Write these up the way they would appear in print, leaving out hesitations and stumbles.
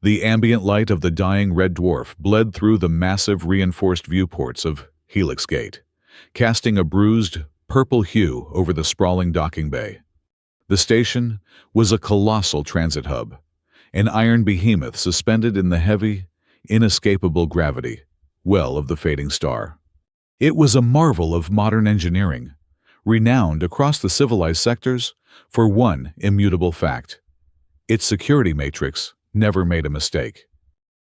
The ambient light of the dying red dwarf bled through the massive reinforced viewports of Helix Gate, casting a bruised, purple hue over the sprawling docking bay. The station was a colossal transit hub, an iron behemoth suspended in the heavy, inescapable gravity well of the fading star. It was a marvel of modern engineering, renowned across the civilized sectors for one immutable fact: its security matrix never made a mistake.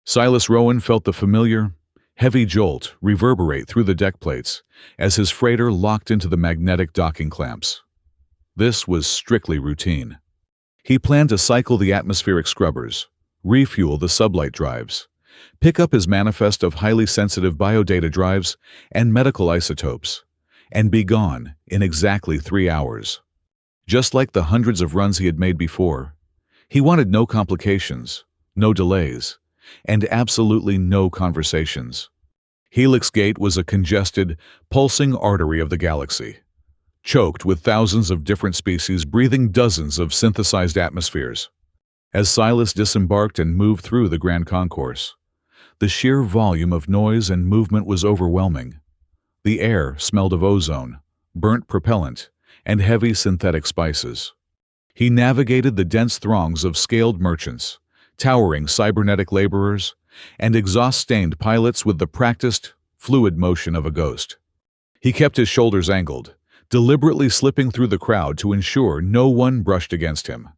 Silas Rowan felt the familiar, heavy jolt reverberate through the deck plates as his freighter locked into the magnetic docking clamps. This was strictly routine. He planned to cycle the atmospheric scrubbers, refuel the sublight drives, pick up his manifest of highly sensitive biodata drives and medical isotopes, and be gone in exactly 3 hours. Just like the hundreds of runs he had made before, he wanted no complications, no delays, and absolutely no conversations. Helix Gate was a congested, pulsing artery of the galaxy, choked with thousands of different species breathing dozens of synthesized atmospheres. As Silas disembarked and moved through the Grand Concourse, the sheer volume of noise and movement was overwhelming. The air smelled of ozone, burnt propellant, and heavy synthetic spices. He navigated the dense throngs of scaled merchants, towering cybernetic laborers, and exhaust-stained pilots with the practiced, fluid motion of a ghost. He kept his shoulders angled, deliberately slipping through the crowd to ensure no one brushed against him.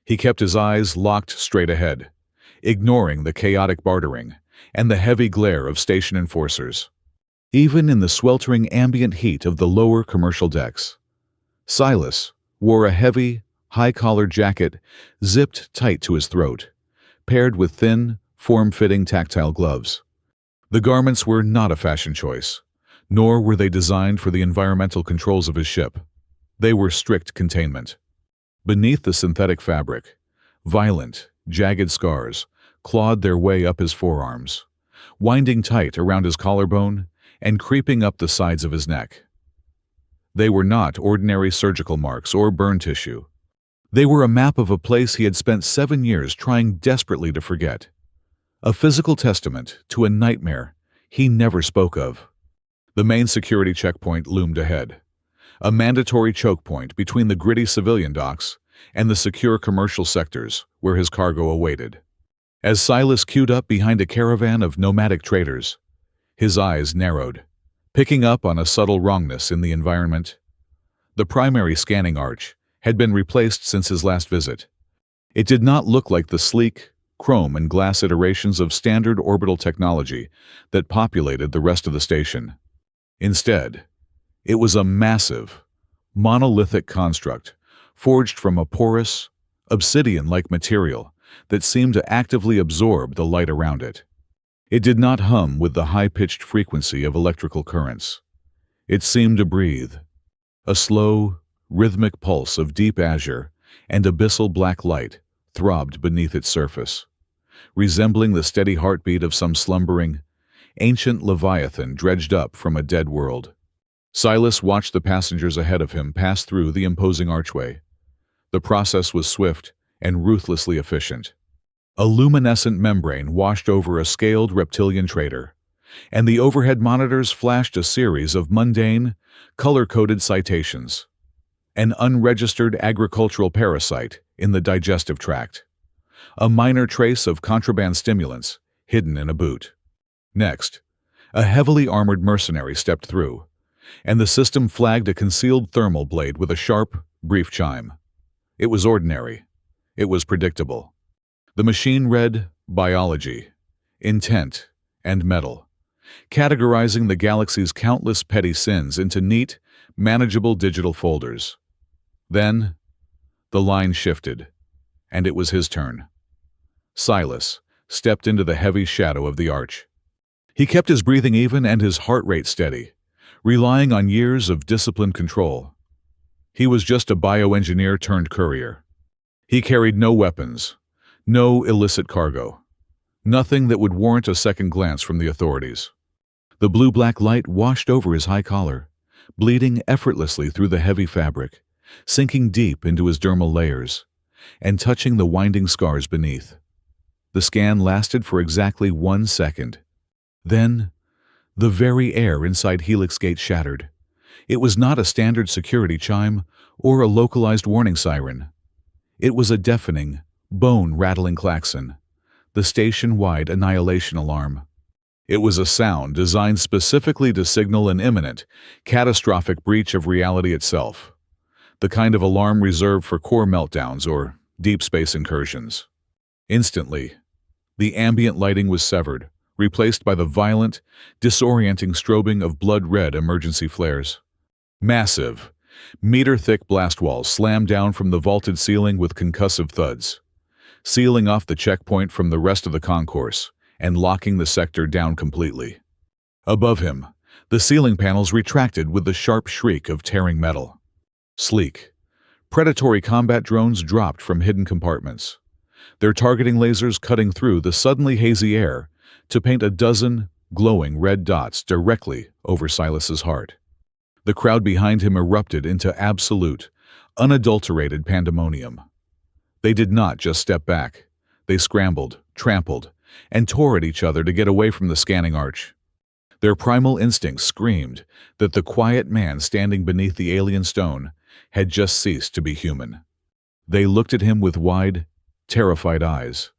He kept his eyes locked straight ahead, ignoring the chaotic bartering and the heavy glare of station enforcers. Even in the sweltering ambient heat of the lower commercial decks, Silas wore a heavy, high-collared jacket zipped tight to his throat, paired with thin, form-fitting tactile gloves. The garments were not a fashion choice, nor were they designed for the environmental controls of his ship. They were strict containment. Beneath the synthetic fabric, violent, jagged scars clawed their way up his forearms, winding tight around his collarbone and creeping up the sides of his neck. They were not ordinary surgical marks or burn tissue. They were a map of a place he had spent 7 years trying desperately to forget. A physical testament to a nightmare he never spoke of. The main security checkpoint loomed ahead, a mandatory choke point between the gritty civilian docks and the secure commercial sectors where his cargo awaited. As Silas queued up behind a caravan of nomadic traders, his eyes narrowed, picking up on a subtle wrongness in the environment. The primary scanning arch had been replaced since his last visit. It did not look like the sleek, chrome and glass iterations of standard orbital technology that populated the rest of the station. Instead, it was a massive, monolithic construct forged from a porous, obsidian-like material that seemed to actively absorb the light around it. It did not hum with the high-pitched frequency of electrical currents. It seemed to breathe, a slow, rhythmic pulse of deep azure and abyssal black light throbbed beneath its surface, resembling the steady heartbeat of some slumbering, ancient leviathan dredged up from a dead world. Silas watched the passengers ahead of him pass through the imposing archway. The process was swift and ruthlessly efficient. A luminescent membrane washed over a scaled reptilian trader, and the overhead monitors flashed a series of mundane, color-coded citations. An unregistered agricultural parasite in the digestive tract. A minor trace of contraband stimulants hidden in a boot. Next, a heavily armored mercenary stepped through, and the system flagged a concealed thermal blade with a sharp, brief chime. It was ordinary. It was predictable. The machine read biology, intent, and metal, categorizing the galaxy's countless petty sins into neat, manageable digital folders. Then, the line shifted, and it was his turn. Silas stepped into the heavy shadow of the arch. He kept his breathing even and his heart rate steady, relying on years of disciplined control. He was just a bioengineer turned courier. He carried no weapons, no illicit cargo, nothing that would warrant a second glance from the authorities. The blue-black light washed over his high collar, bleeding effortlessly through the heavy fabric, sinking deep into his dermal layers, and touching the winding scars beneath. The scan lasted for exactly 1 second. Then, the very air inside Helix Gate shattered. It was not a standard security chime or a localized warning siren. It was a deafening, bone-rattling klaxon, the station-wide annihilation alarm. It was a sound designed specifically to signal an imminent, catastrophic breach of reality itself, the kind of alarm reserved for core meltdowns or deep space incursions. Instantly, the ambient lighting was severed, replaced by the violent, disorienting strobing of blood-red emergency flares. Massive, meter-thick blast walls slammed down from the vaulted ceiling with concussive thuds, sealing off the checkpoint from the rest of the concourse and locking the sector down completely. Above him, the ceiling panels retracted with the sharp shriek of tearing metal. Sleek, predatory combat drones dropped from hidden compartments, their targeting lasers cutting through the suddenly hazy air to paint a dozen glowing red dots directly over Silas's heart. The crowd behind him erupted into absolute, unadulterated pandemonium. They did not just step back. They scrambled, trampled, and tore at each other to get away from the scanning arch. Their primal instincts screamed that the quiet man standing beneath the alien stone had just ceased to be human. They looked at him with wide, terrified eyes,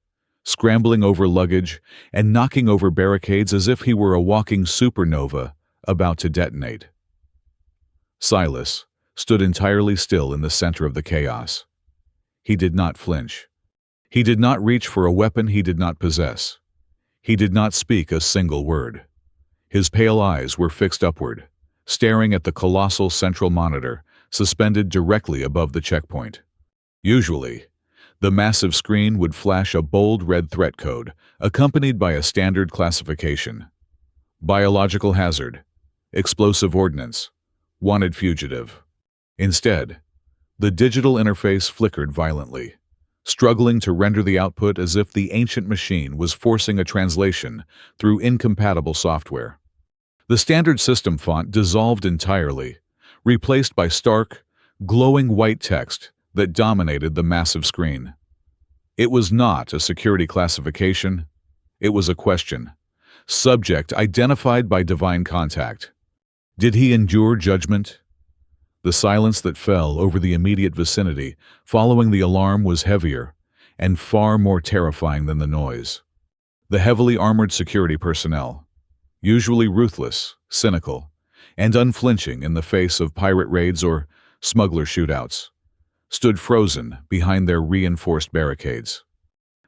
scrambling over luggage and knocking over barricades as if he were a walking supernova about to detonate. Silas stood entirely still in the center of the chaos. He did not flinch. He did not reach for a weapon he did not possess. He did not speak a single word. His pale eyes were fixed upward, staring at the colossal central monitor suspended directly above the checkpoint. Usually, the massive screen would flash a bold red threat code accompanied by a standard classification: biological hazard, explosive ordnance, wanted fugitive. Instead, the digital interface flickered violently, struggling to render the output as if the ancient machine was forcing a translation through incompatible software. The standard system font dissolved entirely, replaced by stark, glowing white text that dominated the massive screen. It was not a security classification. It was a question. Subject identified by divine contact. Did he endure judgment? The silence that fell over the immediate vicinity following the alarm was heavier and far more terrifying than the noise. The heavily armored security personnel, usually ruthless, cynical, and unflinching in the face of pirate raids or smuggler shootouts, stood frozen behind their reinforced barricades.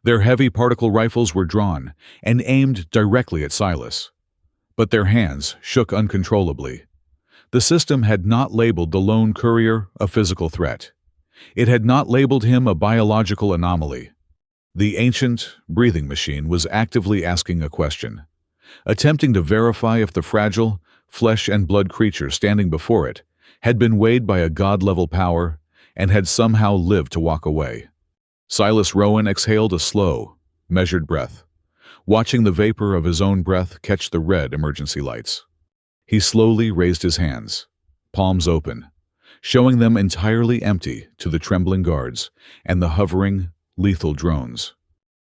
Their heavy particle rifles were drawn and aimed directly at Silas, but their hands shook uncontrollably. The system had not labeled the lone courier a physical threat. It had not labeled him a biological anomaly. The ancient, breathing machine was actively asking a question, attempting to verify if the fragile, flesh and blood creature standing before it had been weighed by a god-level power and had somehow lived to walk away. Silas Rowan exhaled a slow, measured breath, watching the vapor of his own breath catch the red emergency lights. He slowly raised his hands, palms open, showing them entirely empty to the trembling guards and the hovering, lethal drones.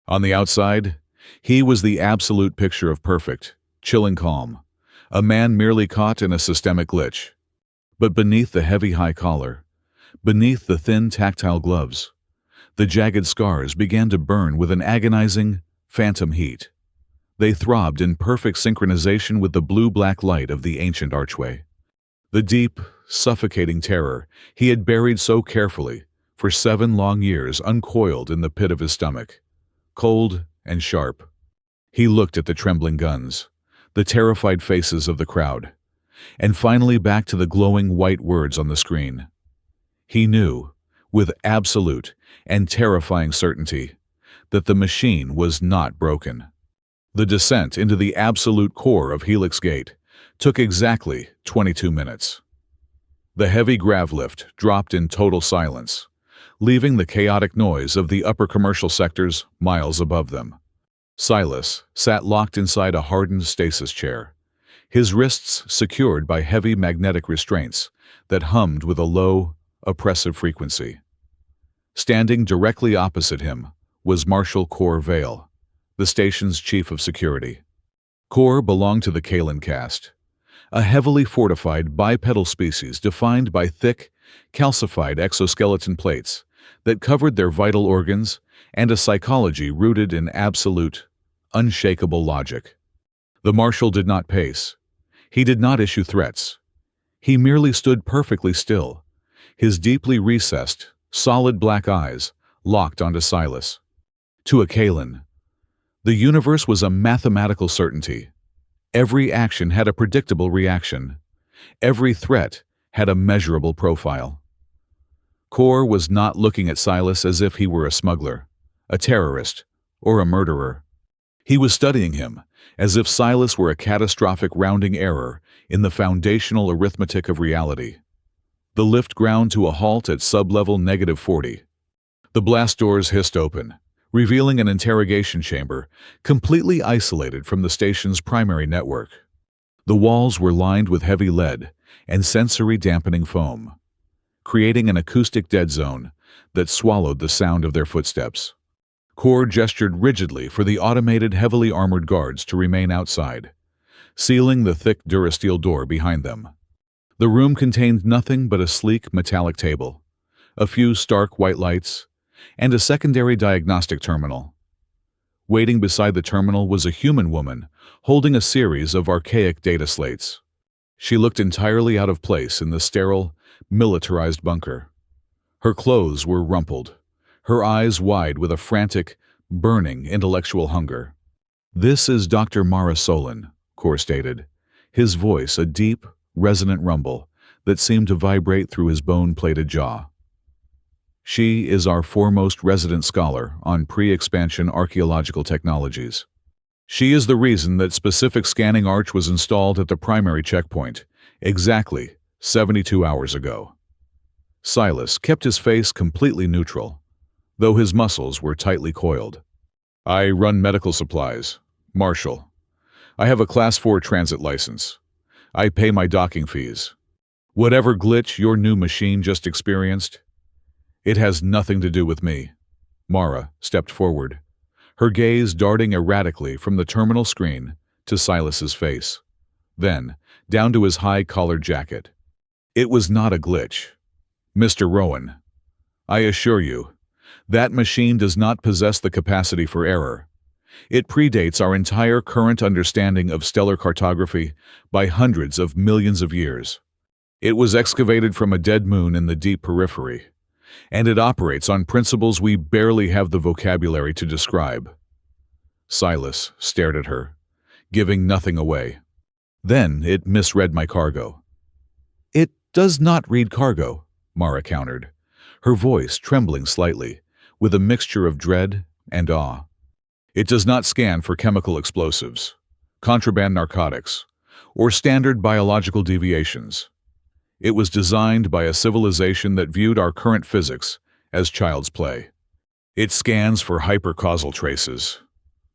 On the outside, he was the absolute picture of perfect, chilling calm, a man merely caught in a systemic glitch. But beneath the heavy high collar, beneath the thin tactile gloves, the jagged scars began to burn with an agonizing, phantom heat. They throbbed in perfect synchronization with the blue-black light of the ancient archway. The deep, suffocating terror he had buried so carefully for 7 long years uncoiled in the pit of his stomach, cold and sharp. He looked at the trembling guns, the terrified faces of the crowd, and finally back to the glowing white words on the screen. He knew, with absolute and terrifying certainty, that the machine was not broken. The descent into the absolute core of Helix Gate took exactly 22 minutes. The heavy grav lift dropped in total silence, leaving the chaotic noise of the upper commercial sectors miles above them. Silas sat locked inside a hardened stasis chair, his wrists secured by heavy magnetic restraints that hummed with a low, oppressive frequency. Standing directly opposite him was Marshal Cor Vale, the station's chief of security. Kor belonged to the Kalan caste, a heavily fortified bipedal species defined by thick, calcified exoskeleton plates that covered their vital organs and a psychology rooted in absolute, unshakable logic. The marshal did not pace. He did not issue threats. He merely stood perfectly still, his deeply recessed, solid black eyes locked onto Silas. To a Kalan, the universe was a mathematical certainty. Every action had a predictable reaction. Every threat had a measurable profile. Kor was not looking at Silas as if he were a smuggler, a terrorist, or a murderer. He was studying him as if Silas were a catastrophic rounding error in the foundational arithmetic of reality. The lift ground to a halt at sublevel -40. The blast doors hissed open, revealing an interrogation chamber completely isolated from the station's primary network. The walls were lined with heavy lead and sensory-dampening foam, creating an acoustic dead zone that swallowed the sound of their footsteps. Kor gestured rigidly for the automated, heavily armored guards to remain outside, sealing the thick durasteel door behind them. The room contained nothing but a sleek metallic table, a few stark white lights, and a secondary diagnostic terminal. Waiting beside the terminal was a human woman holding a series of archaic data slates. She looked entirely out of place in the sterile, militarized bunker. Her clothes were rumpled, her eyes wide with a frantic, burning intellectual hunger. "This is Dr. Mara Solon," Kor stated, his voice a deep, resonant rumble that seemed to vibrate through his bone-plated jaw. "She is our foremost resident scholar on pre-expansion archaeological technologies. She is the reason that specific scanning arch was installed at the primary checkpoint, exactly 72 hours ago." Silas kept his face completely neutral, though his muscles were tightly coiled. "I run medical supplies. Marshal. I have a Class 4 transit license. I pay my docking fees. Whatever glitch your new machine just experienced, it has nothing to do with me." Mara stepped forward, her gaze darting erratically from the terminal screen to Silas's face, then down to his high-collared jacket. "It was not a glitch. Mr. Rowan, I assure you, that machine does not possess the capacity for error. It predates our entire current understanding of stellar cartography by hundreds of millions of years. It was excavated from a dead moon in the deep periphery, and it operates on principles we barely have the vocabulary to describe." Silas stared at her, giving nothing away. "Then it misread my cargo." "It does not read cargo," Mara countered, her voice trembling slightly, with a mixture of dread and awe. "It does not scan for chemical explosives, contraband narcotics, or standard biological deviations. It was designed by a civilization that viewed our current physics as child's play. It scans for hypercausal traces."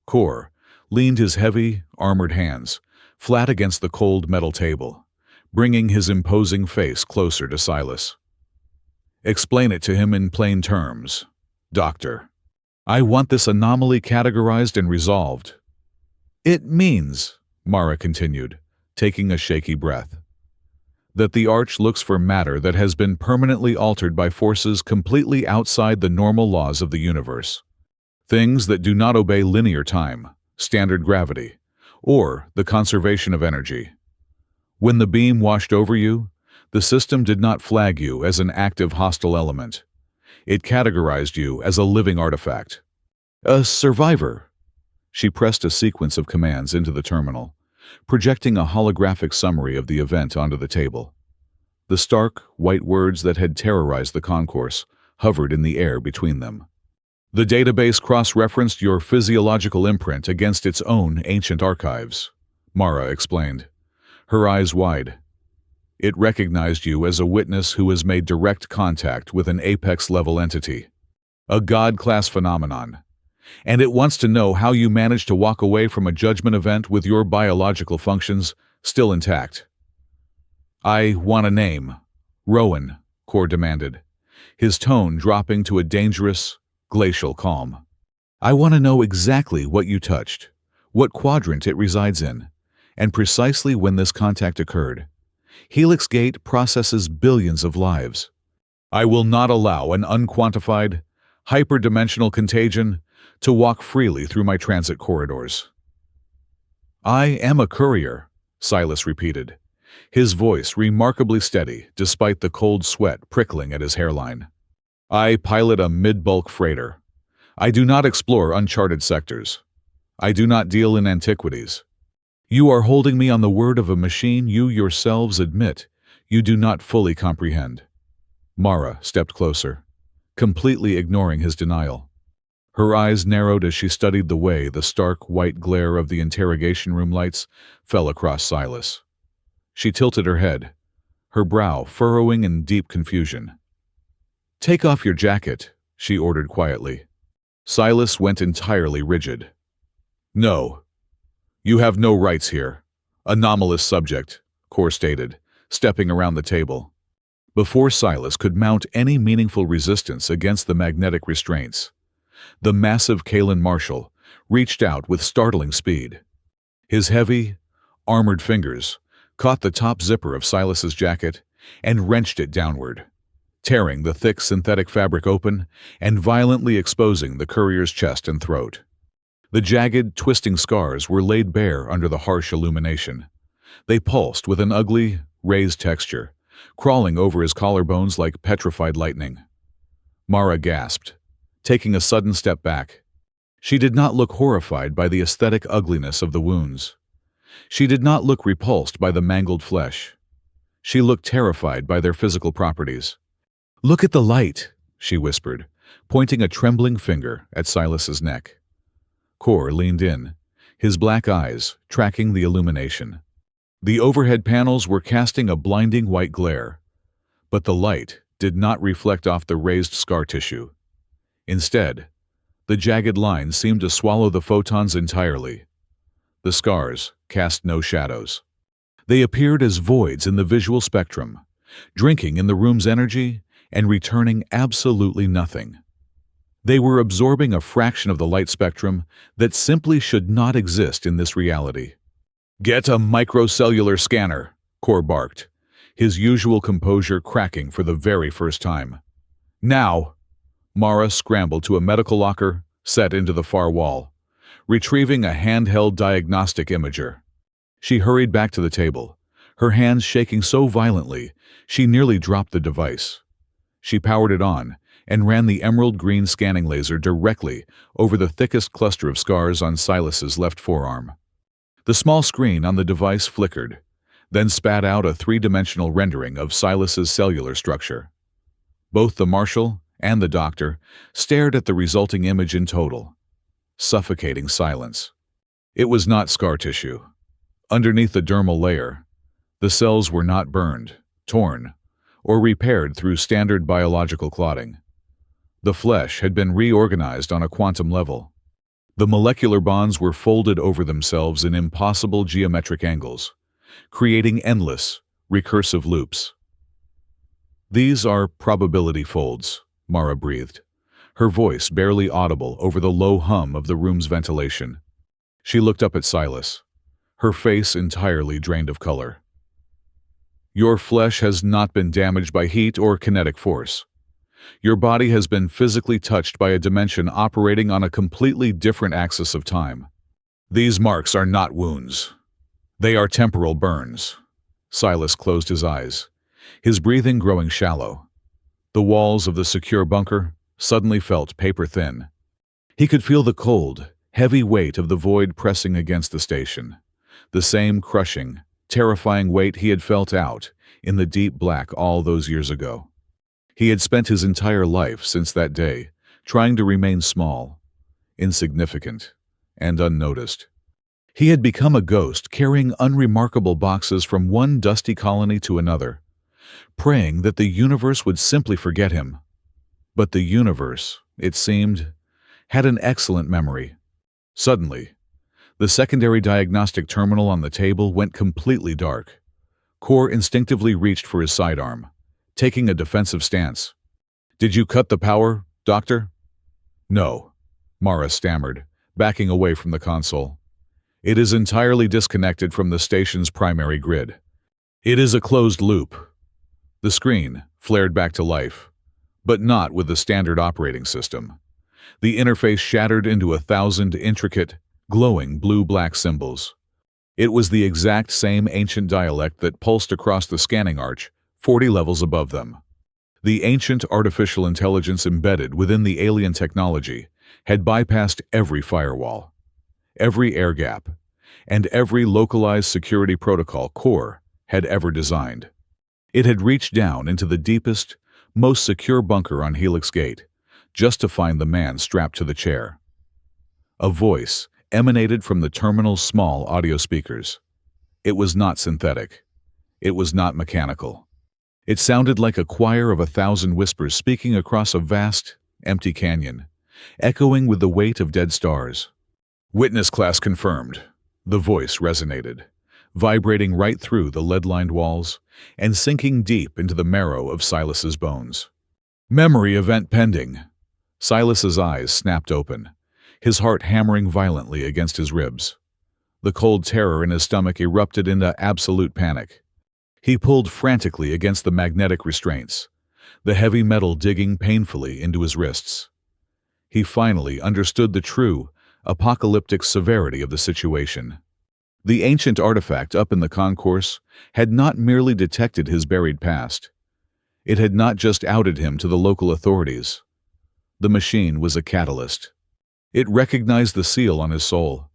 Kor leaned his heavy, armored hands flat against the cold metal table, bringing his imposing face closer to Silas. "Explain it to him in plain terms, Doctor. I want this anomaly categorized and resolved." "It means," Mara continued, taking a shaky breath, "that the Arch looks for matter that has been permanently altered by forces completely outside the normal laws of the universe. Things that do not obey linear time, standard gravity, or the conservation of energy. When the beam washed over you, the system did not flag you as an active hostile element. It categorized you as a living artifact. A survivor." She pressed a sequence of commands into the terminal, projecting a holographic summary of the event onto the table. The stark, white words that had terrorized the concourse hovered in the air between them. "The database cross-referenced your physiological imprint against its own ancient archives," Mara explained, her eyes wide. "It recognized you as a witness who has made direct contact with an apex-level entity, a God-class phenomenon, and it wants to know how you managed to walk away from a judgment event with your biological functions still intact." "I want a name." "Rowan," Kor demanded, his tone dropping to a dangerous, glacial calm. I want to know exactly what you touched, what quadrant it resides in, and precisely when this contact occurred. Helix Gate processes billions of lives. I will not allow an unquantified, hyperdimensional contagion to walk freely through my transit corridors. I am a courier, Silas repeated, his voice remarkably steady despite the cold sweat prickling at his hairline. I pilot a mid-bulk freighter. I do not explore uncharted sectors. I do not deal in antiquities. You are holding me on the word of a machine you yourselves admit you do not fully comprehend. Mara stepped closer, completely ignoring his denial. Her eyes narrowed as she studied the way the stark white glare of the interrogation room lights fell across Silas. She tilted her head, her brow furrowing in deep confusion. "Take off your jacket," she ordered quietly. Silas went entirely rigid. "No. You have no rights here. Anomalous subject," Kor stated, stepping around the table. Before Silas could mount any meaningful resistance against the magnetic restraints, the massive Kalen Marshal reached out with startling speed. His heavy, armored fingers caught the top zipper of Silas's jacket and wrenched it downward, tearing the thick synthetic fabric open and violently exposing the courier's chest and throat. The jagged, twisting scars were laid bare under the harsh illumination. They pulsed with an ugly, raised texture, crawling over his collarbones like petrified lightning. Mara gasped, taking a sudden step back. She did not look horrified by the aesthetic ugliness of the wounds. She did not look repulsed by the mangled flesh. She looked terrified by their physical properties. "Look at the light," she whispered, pointing a trembling finger at Silas's neck. Kor leaned in, his black eyes tracking the illumination. The overhead panels were casting a blinding white glare, but the light did not reflect off the raised scar tissue. Instead, the jagged lines seemed to swallow the photons entirely. The scars cast no shadows. They appeared as voids in the visual spectrum, drinking in the room's energy and returning absolutely nothing. They were absorbing a fraction of the light spectrum that simply should not exist in this reality. "Get a microcellular scanner," Kor barked, his usual composure cracking for the very first time. "Now!" Mara scrambled to a medical locker set into the far wall, retrieving a handheld diagnostic imager. She hurried back to the table, her hands shaking so violently she nearly dropped the device. She powered it on and ran the emerald green scanning laser directly over the thickest cluster of scars on Silas's left forearm. The small screen on the device flickered, then spat out a three-dimensional rendering of Silas's cellular structure. Both the Marshal and the doctor stared at the resulting image in total, suffocating silence. It was not scar tissue. Underneath the dermal layer, the cells were not burned, torn, or repaired through standard biological clotting. The flesh had been reorganized on a quantum level. The molecular bonds were folded over themselves in impossible geometric angles, creating endless, recursive loops. "These are probability folds," Mara breathed, her voice barely audible over the low hum of the room's ventilation. She looked up at Silas, her face entirely drained of color. "Your flesh has not been damaged by heat or kinetic force. Your body has been physically touched by a dimension operating on a completely different axis of time. These marks are not wounds. They are temporal burns." Silas closed his eyes, his breathing growing shallow. The walls of the secure bunker suddenly felt paper-thin. He could feel the cold, heavy weight of the void pressing against the station, the same crushing, terrifying weight he had felt out in the deep black all those years ago. He had spent his entire life since that day trying to remain small, insignificant, and unnoticed. He had become a ghost carrying unremarkable boxes from one dusty colony to another, praying that the universe would simply forget him. But the universe, it seemed, had an excellent memory. Suddenly, the secondary diagnostic terminal on the table went completely dark. Kor instinctively reached for his sidearm, taking a defensive stance. "Did you cut the power, Doctor?" "No," Mara stammered, backing away from the console. "It is entirely disconnected from the station's primary grid. It is a closed loop." The screen flared back to life, but not with the standard operating system. The interface shattered into 1,000 intricate, glowing blue-black symbols. It was the exact same ancient dialect that pulsed across the scanning arch, 40 levels above them. The ancient artificial intelligence embedded within the alien technology had bypassed every firewall, every air gap, and every localized security protocol Core had ever designed. It had reached down into the deepest, most secure bunker on Helix Gate, just to find the man strapped to the chair. A voice emanated from the terminal's small audio speakers. It was not synthetic. It was not mechanical. It sounded like a choir of 1,000 whispers speaking across a vast, empty canyon, echoing with the weight of dead stars. "Witness class confirmed," the voice resonated, vibrating right through the lead-lined walls and sinking deep into the marrow of Silas's bones. "Memory event pending." Silas's eyes snapped open, his heart hammering violently against his ribs. The cold terror in his stomach erupted into absolute panic. He pulled frantically against the magnetic restraints, the heavy metal digging painfully into his wrists. He finally understood the true, apocalyptic severity of the situation. The ancient artifact up in the concourse had not merely detected his buried past. It had not just outed him to the local authorities. The machine was a catalyst. It recognized the seal on his soul,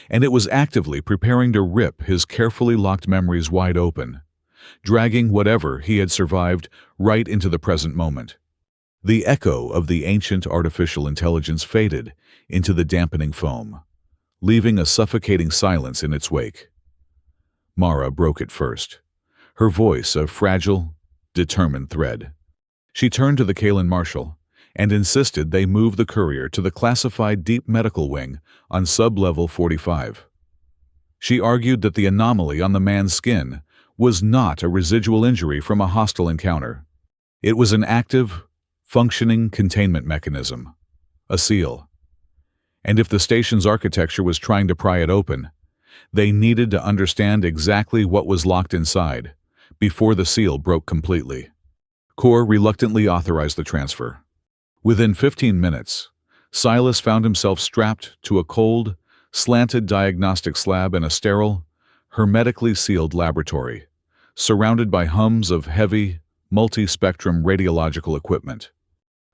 and it was actively preparing to rip his carefully locked memories wide open, dragging whatever he had survived right into the present moment. The echo of the ancient artificial intelligence faded into the dampening foam, leaving a suffocating silence in its wake. Mara broke it first, her voice a fragile, determined thread. She turned to the Kalen Marshal and insisted they move the courier to the classified deep medical wing on sub-level 45. She argued that the anomaly on the man's skin was not a residual injury from a hostile encounter. It was an active, functioning containment mechanism, a seal. And if the station's architecture was trying to pry it open, they needed to understand exactly what was locked inside before the seal broke completely. Core reluctantly authorized the transfer. Within 15 minutes, Silas found himself strapped to a cold, slanted diagnostic slab in a sterile, hermetically sealed laboratory, surrounded by hums of heavy, multi-spectrum radiological equipment.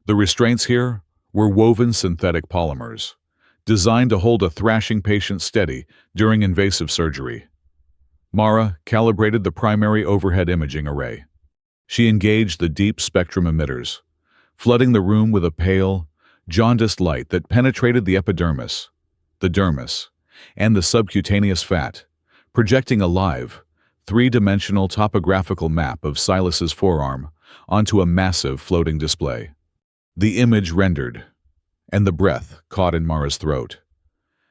The restraints here were woven synthetic polymers, designed to hold a thrashing patient steady during invasive surgery. Mara calibrated the primary overhead imaging array. She engaged the deep spectrum emitters, flooding the room with a pale, jaundiced light that penetrated the epidermis, the dermis, and the subcutaneous fat, projecting a live, three-dimensional topographical map of Silas's forearm onto a massive floating display. The image rendered, and the breath caught in Mara's throat.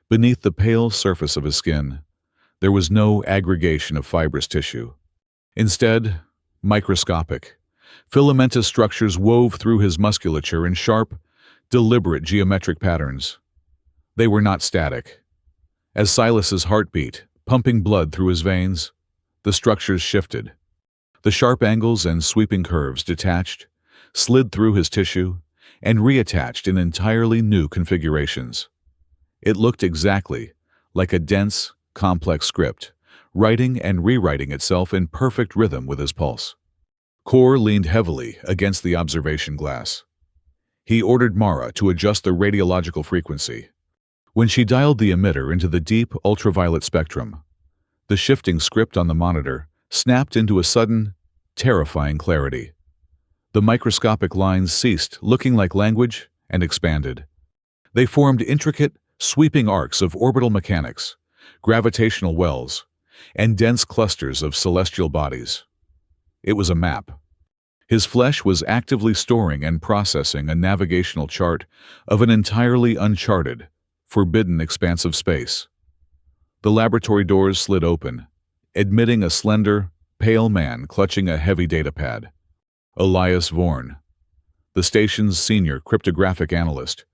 Beneath the pale surface of his skin, there was no aggregation of fibrous tissue. Instead, microscopic, filamentous structures wove through his musculature in sharp, deliberate geometric patterns. They were not static. As Silas's heart beat, pumping blood through his veins, the structures shifted. The sharp angles and sweeping curves detached, slid through his tissue, and reattached in entirely new configurations. It looked exactly like a dense, complex script, writing and rewriting itself in perfect rhythm with his pulse. Core leaned heavily against the observation glass. He ordered Mara to adjust the radiological frequency. When she dialed the emitter into the deep ultraviolet spectrum, the shifting script on the monitor snapped into a sudden, terrifying clarity. The microscopic lines ceased looking like language and expanded. They formed intricate, sweeping arcs of orbital mechanics, gravitational wells, and dense clusters of celestial bodies. It was a map. His flesh was actively storing and processing a navigational chart of an entirely uncharted, forbidden expanse of space. The laboratory doors slid open, admitting a slender, pale man clutching a heavy datapad. Elias Vorn, the station's senior cryptographic analyst,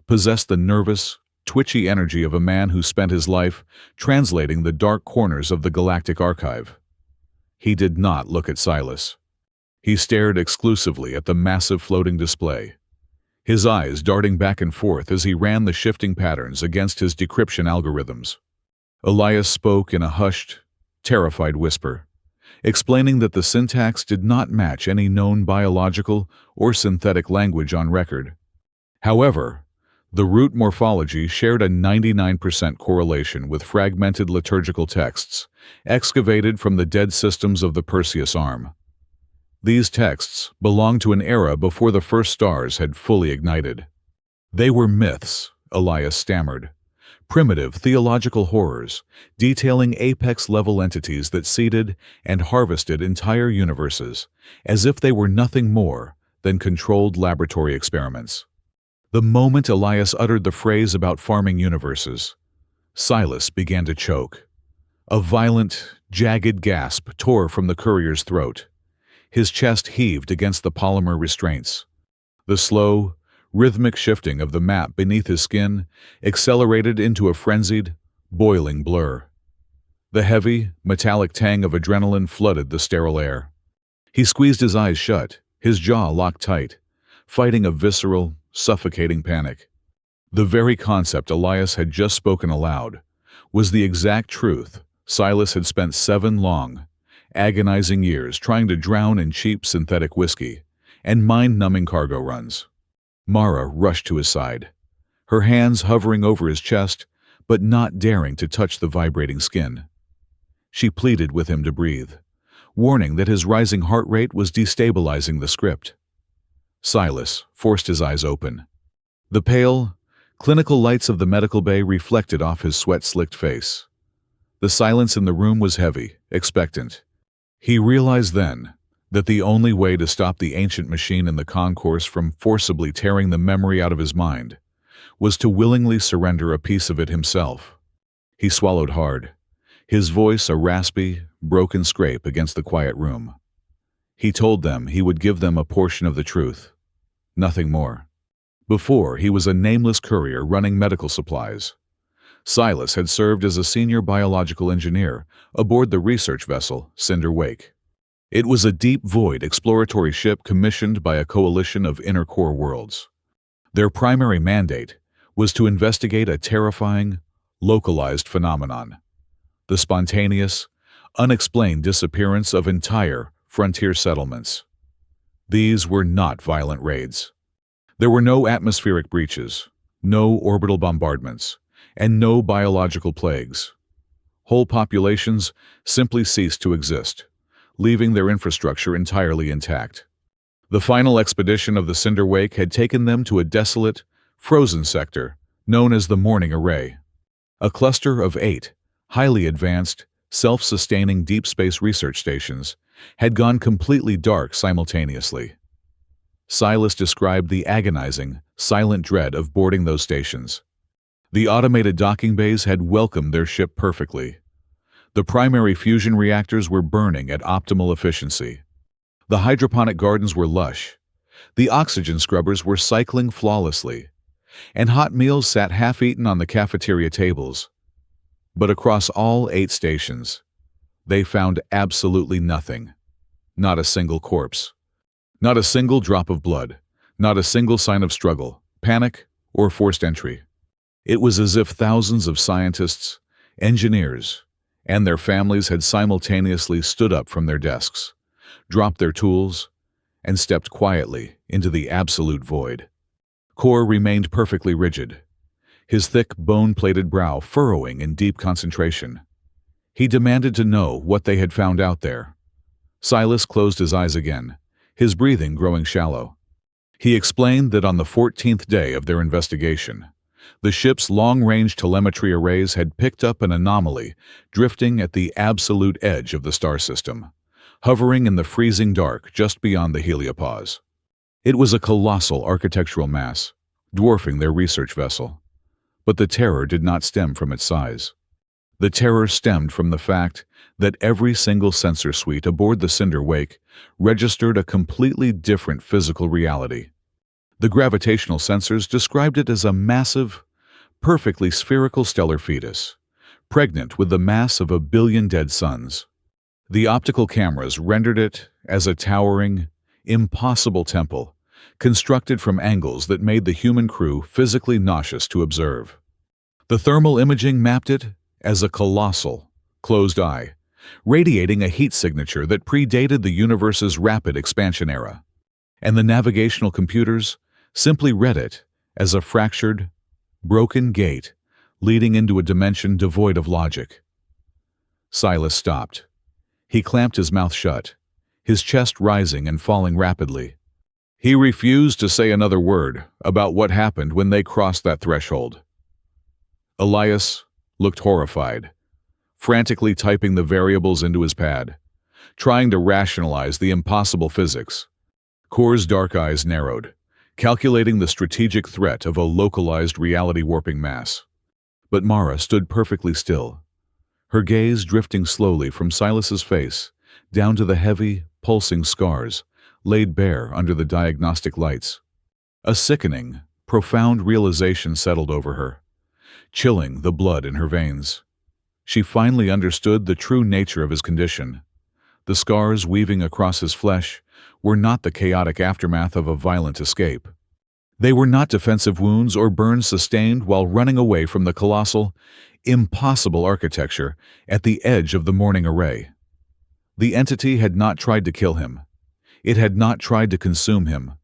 possessed the nervous, twitchy energy of a man who spent his life translating the dark corners of the galactic archive. He did not look at Silas. He stared exclusively at the massive floating display, his eyes darting back and forth as he ran the shifting patterns against his decryption algorithms. Elias spoke in a hushed, terrified whisper, explaining that the syntax did not match any known biological or synthetic language on record. However, the root morphology shared a 99% correlation with fragmented liturgical texts excavated from the dead systems of the Perseus arm. These texts belonged to an era before the first stars had fully ignited. They were myths, Elias stammered, primitive theological horrors detailing apex-level entities that seeded and harvested entire universes as if they were nothing more than controlled laboratory experiments. The moment Elias uttered the phrase about farming universes, Silas began to choke. A violent, jagged gasp tore from the courier's throat. His chest heaved against the polymer restraints. The slow, rhythmic shifting of the map beneath his skin accelerated into a frenzied, boiling blur. The heavy, metallic tang of adrenaline flooded the sterile air. He squeezed his eyes shut, his jaw locked tight, fighting a visceral, suffocating panic. The very concept Elias had just spoken aloud was the exact truth Silas had spent 7 long, agonizing years trying to drown in cheap synthetic whiskey and mind-numbing cargo runs. Mara rushed to his side, her hands hovering over his chest, but not daring to touch the vibrating skin. She pleaded with him to breathe, warning that his rising heart rate was destabilizing the script. Silas forced his eyes open. The pale, clinical lights of the medical bay reflected off his sweat-slicked face. The silence in the room was heavy, expectant. He realized then that the only way to stop the ancient machine in the concourse from forcibly tearing the memory out of his mind was to willingly surrender a piece of it himself. He swallowed hard, his voice a raspy, broken scrape against the quiet room. He told them he would give them a portion of the truth, nothing more. Before, he was a nameless courier running medical supplies. Silas had served as a senior biological engineer aboard the research vessel Cinder Wake. It was a deep-void exploratory ship commissioned by a coalition of inner core worlds. Their primary mandate was to investigate a terrifying, localized phenomenon: the spontaneous, unexplained disappearance of entire frontier settlements. These were not violent raids. There were no atmospheric breaches, no orbital bombardments, and no biological plagues. Whole populations simply ceased to exist, leaving their infrastructure entirely intact. The final expedition of the Cinder Wake had taken them to a desolate, frozen sector known as the Morning Array. A cluster of 8 highly advanced, self-sustaining deep space research stations had gone completely dark simultaneously. Silas described the agonizing, silent dread of boarding those stations. The automated docking bays had welcomed their ship perfectly. The primary fusion reactors were burning at optimal efficiency. The hydroponic gardens were lush. The oxygen scrubbers were cycling flawlessly, and hot meals sat half-eaten on the cafeteria tables. But across all 8 stations, they found absolutely nothing. Not a single corpse. Not a single drop of blood. Not a single sign of struggle, panic, or forced entry. It was as if thousands of scientists, engineers, and their families had simultaneously stood up from their desks, dropped their tools, and stepped quietly into the absolute void. Core remained perfectly rigid, his thick, bone-plated brow furrowing in deep concentration. He demanded to know what they had found out there. Silas closed his eyes again, his breathing growing shallow. He explained that on the 14th day of their investigation, the ship's long-range telemetry arrays had picked up an anomaly drifting at the absolute edge of the star system, hovering in the freezing dark just beyond the heliopause. It was a colossal architectural mass, dwarfing their research vessel. But the terror did not stem from its size. The terror stemmed from the fact that every single sensor suite aboard the Cinder Wake registered a completely different physical reality. The gravitational sensors described it as a massive, perfectly spherical stellar fetus, pregnant with the mass of 1 billion dead suns. The optical cameras rendered it as a towering, impossible temple, constructed from angles that made the human crew physically nauseous to observe. The thermal imaging mapped it as a colossal, closed eye, radiating a heat signature that predated the universe's rapid expansion era. And the navigational computers simply read it as a fractured, broken gate leading into a dimension devoid of logic. Silas stopped. He clamped his mouth shut, his chest rising and falling rapidly. He refused to say another word about what happened when they crossed that threshold. Elias looked horrified, frantically typing the variables into his pad, trying to rationalize the impossible physics. Kor's dark eyes narrowed, calculating the strategic threat of a localized reality-warping mass. But Mara stood perfectly still, her gaze drifting slowly from Silas's face down to the heavy, pulsing scars laid bare under the diagnostic lights. A sickening, profound realization settled over her, chilling the blood in her veins. She finally understood the true nature of his condition. The scars weaving across his flesh were not the chaotic aftermath of a violent escape. They were not defensive wounds or burns sustained while running away from the colossal, impossible architecture at the edge of the morning array. The entity had not tried to kill him. It had not tried to consume him.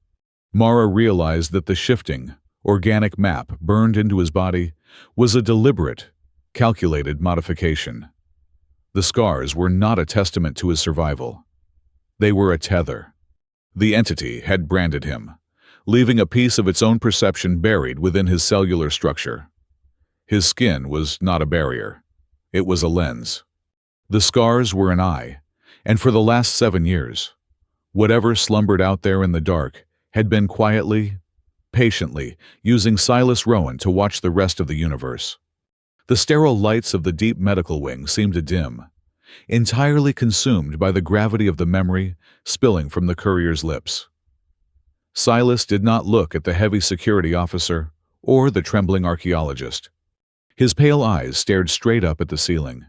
Mara realized that the shifting, organic map burned into his body was a deliberate, calculated modification. The scars were not a testament to his survival. They were a tether. The entity had branded him, leaving a piece of its own perception buried within his cellular structure. His skin was not a barrier. It was a lens. The scars were an eye, and for the last 7 years, whatever slumbered out there in the dark had been quietly, patiently using Silas Rowan to watch the rest of the universe. The sterile lights of the deep medical wing seemed to dim, entirely consumed by the gravity of the memory spilling from the courier's lips. Silas did not look at the heavy security officer or the trembling archaeologist. His pale eyes stared straight up at the ceiling.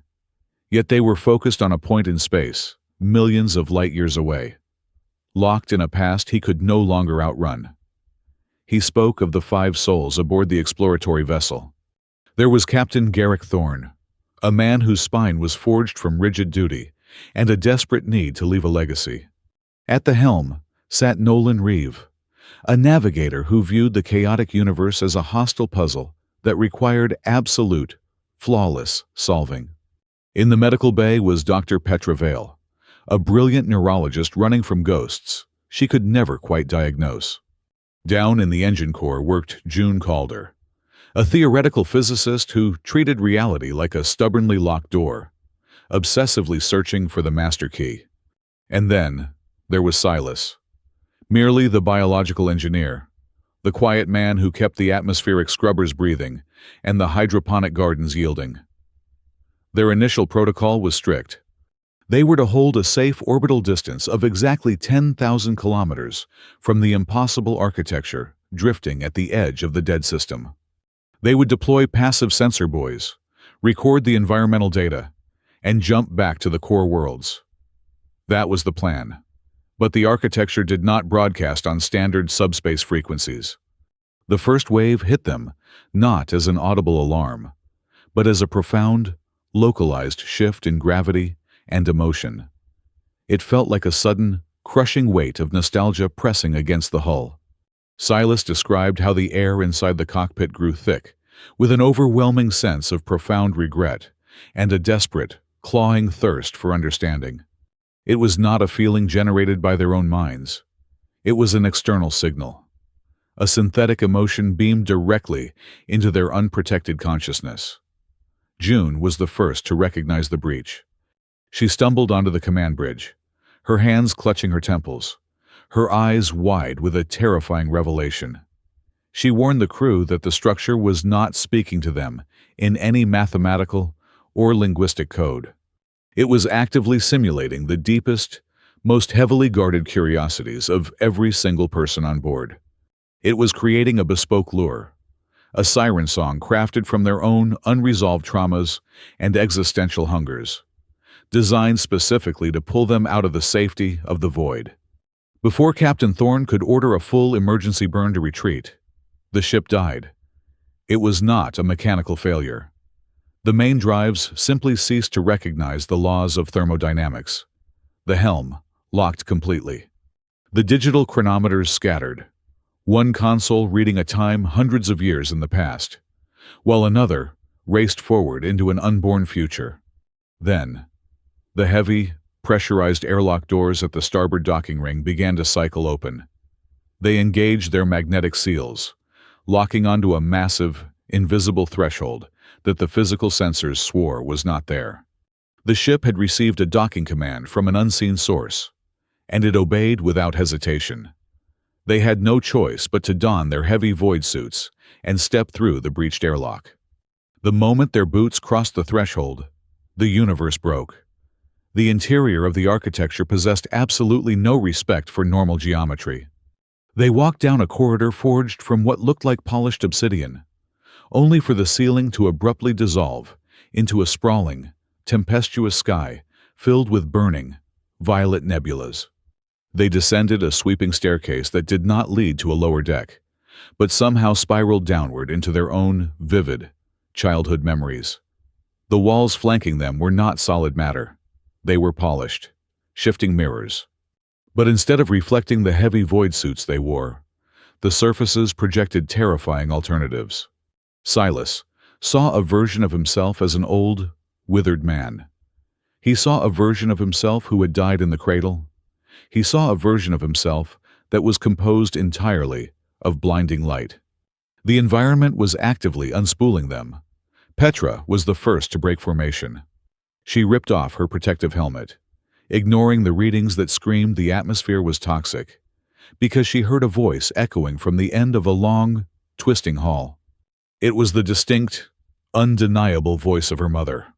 Yet they were focused on a point in space, millions of light years away, locked in a past he could no longer outrun. He spoke of the 5 souls aboard the exploratory vessel. There was Captain Garrick Thorne, a man whose spine was forged from rigid duty and a desperate need to leave a legacy. At the helm sat Nolan Reeve, a navigator who viewed the chaotic universe as a hostile puzzle that required absolute, flawless solving. In the medical bay was Dr. Petra Vale, a brilliant neurologist running from ghosts she could never quite diagnose. Down in the engine core worked June Calder, a theoretical physicist who treated reality like a stubbornly locked door, obsessively searching for the master key. And then there was Silas, merely the biological engineer, the quiet man who kept the atmospheric scrubbers breathing and the hydroponic gardens yielding. Their initial protocol was strict. They were to hold a safe orbital distance of exactly 10,000 kilometers from the impossible architecture drifting at the edge of the dead system. They would deploy passive sensor buoys, record the environmental data, and jump back to the core worlds. That was the plan. But the architecture did not broadcast on standard subspace frequencies. The first wave hit them, not as an audible alarm, but as a profound, localized shift in gravity and emotion. It felt like a sudden, crushing weight of nostalgia pressing against the hull. Silas described how the air inside the cockpit grew thick, with an overwhelming sense of profound regret and a desperate, clawing thirst for understanding. It was not a feeling generated by their own minds. It was an external signal. A synthetic emotion beamed directly into their unprotected consciousness. June was the first to recognize the breach. She stumbled onto the command bridge, her hands clutching her temples, her eyes wide with a terrifying revelation. She warned the crew that the structure was not speaking to them in any mathematical or linguistic code. It was actively simulating the deepest, most heavily guarded curiosities of every single person on board. It was creating a bespoke lure, a siren song crafted from their own unresolved traumas and existential hungers, designed specifically to pull them out of the safety of the void. Before Captain Thorne could order a full emergency burn to retreat, the ship died. It was not a mechanical failure. The main drives simply ceased to recognize the laws of thermodynamics. The helm locked completely. The digital chronometers scattered, one console reading a time hundreds of years in the past, while another raced forward into an unborn future. Then, the heavy, pressurized airlock doors at the starboard docking ring began to cycle open. They engaged their magnetic seals, locking onto a massive, invisible threshold that the physical sensors swore was not there. The ship had received a docking command from an unseen source, and it obeyed without hesitation. They had no choice but to don their heavy void suits and step through the breached airlock. The moment their boots crossed the threshold, the universe broke. The interior of the architecture possessed absolutely no respect for normal geometry. They walked down a corridor forged from what looked like polished obsidian, only for the ceiling to abruptly dissolve into a sprawling, tempestuous sky filled with burning, violet nebulas. They descended a sweeping staircase that did not lead to a lower deck, but somehow spiraled downward into their own vivid childhood memories. The walls flanking them were not solid matter. They were polished, shifting mirrors. But instead of reflecting the heavy void suits they wore, the surfaces projected terrifying alternatives. Silas saw a version of himself as an old, withered man. He saw a version of himself who had died in the cradle. He saw a version of himself that was composed entirely of blinding light. The environment was actively unspooling them. Petra was the first to break formation. She ripped off her protective helmet, ignoring the readings that screamed the atmosphere was toxic, because she heard a voice echoing from the end of a long, twisting hall. It was the distinct, undeniable voice of her mother,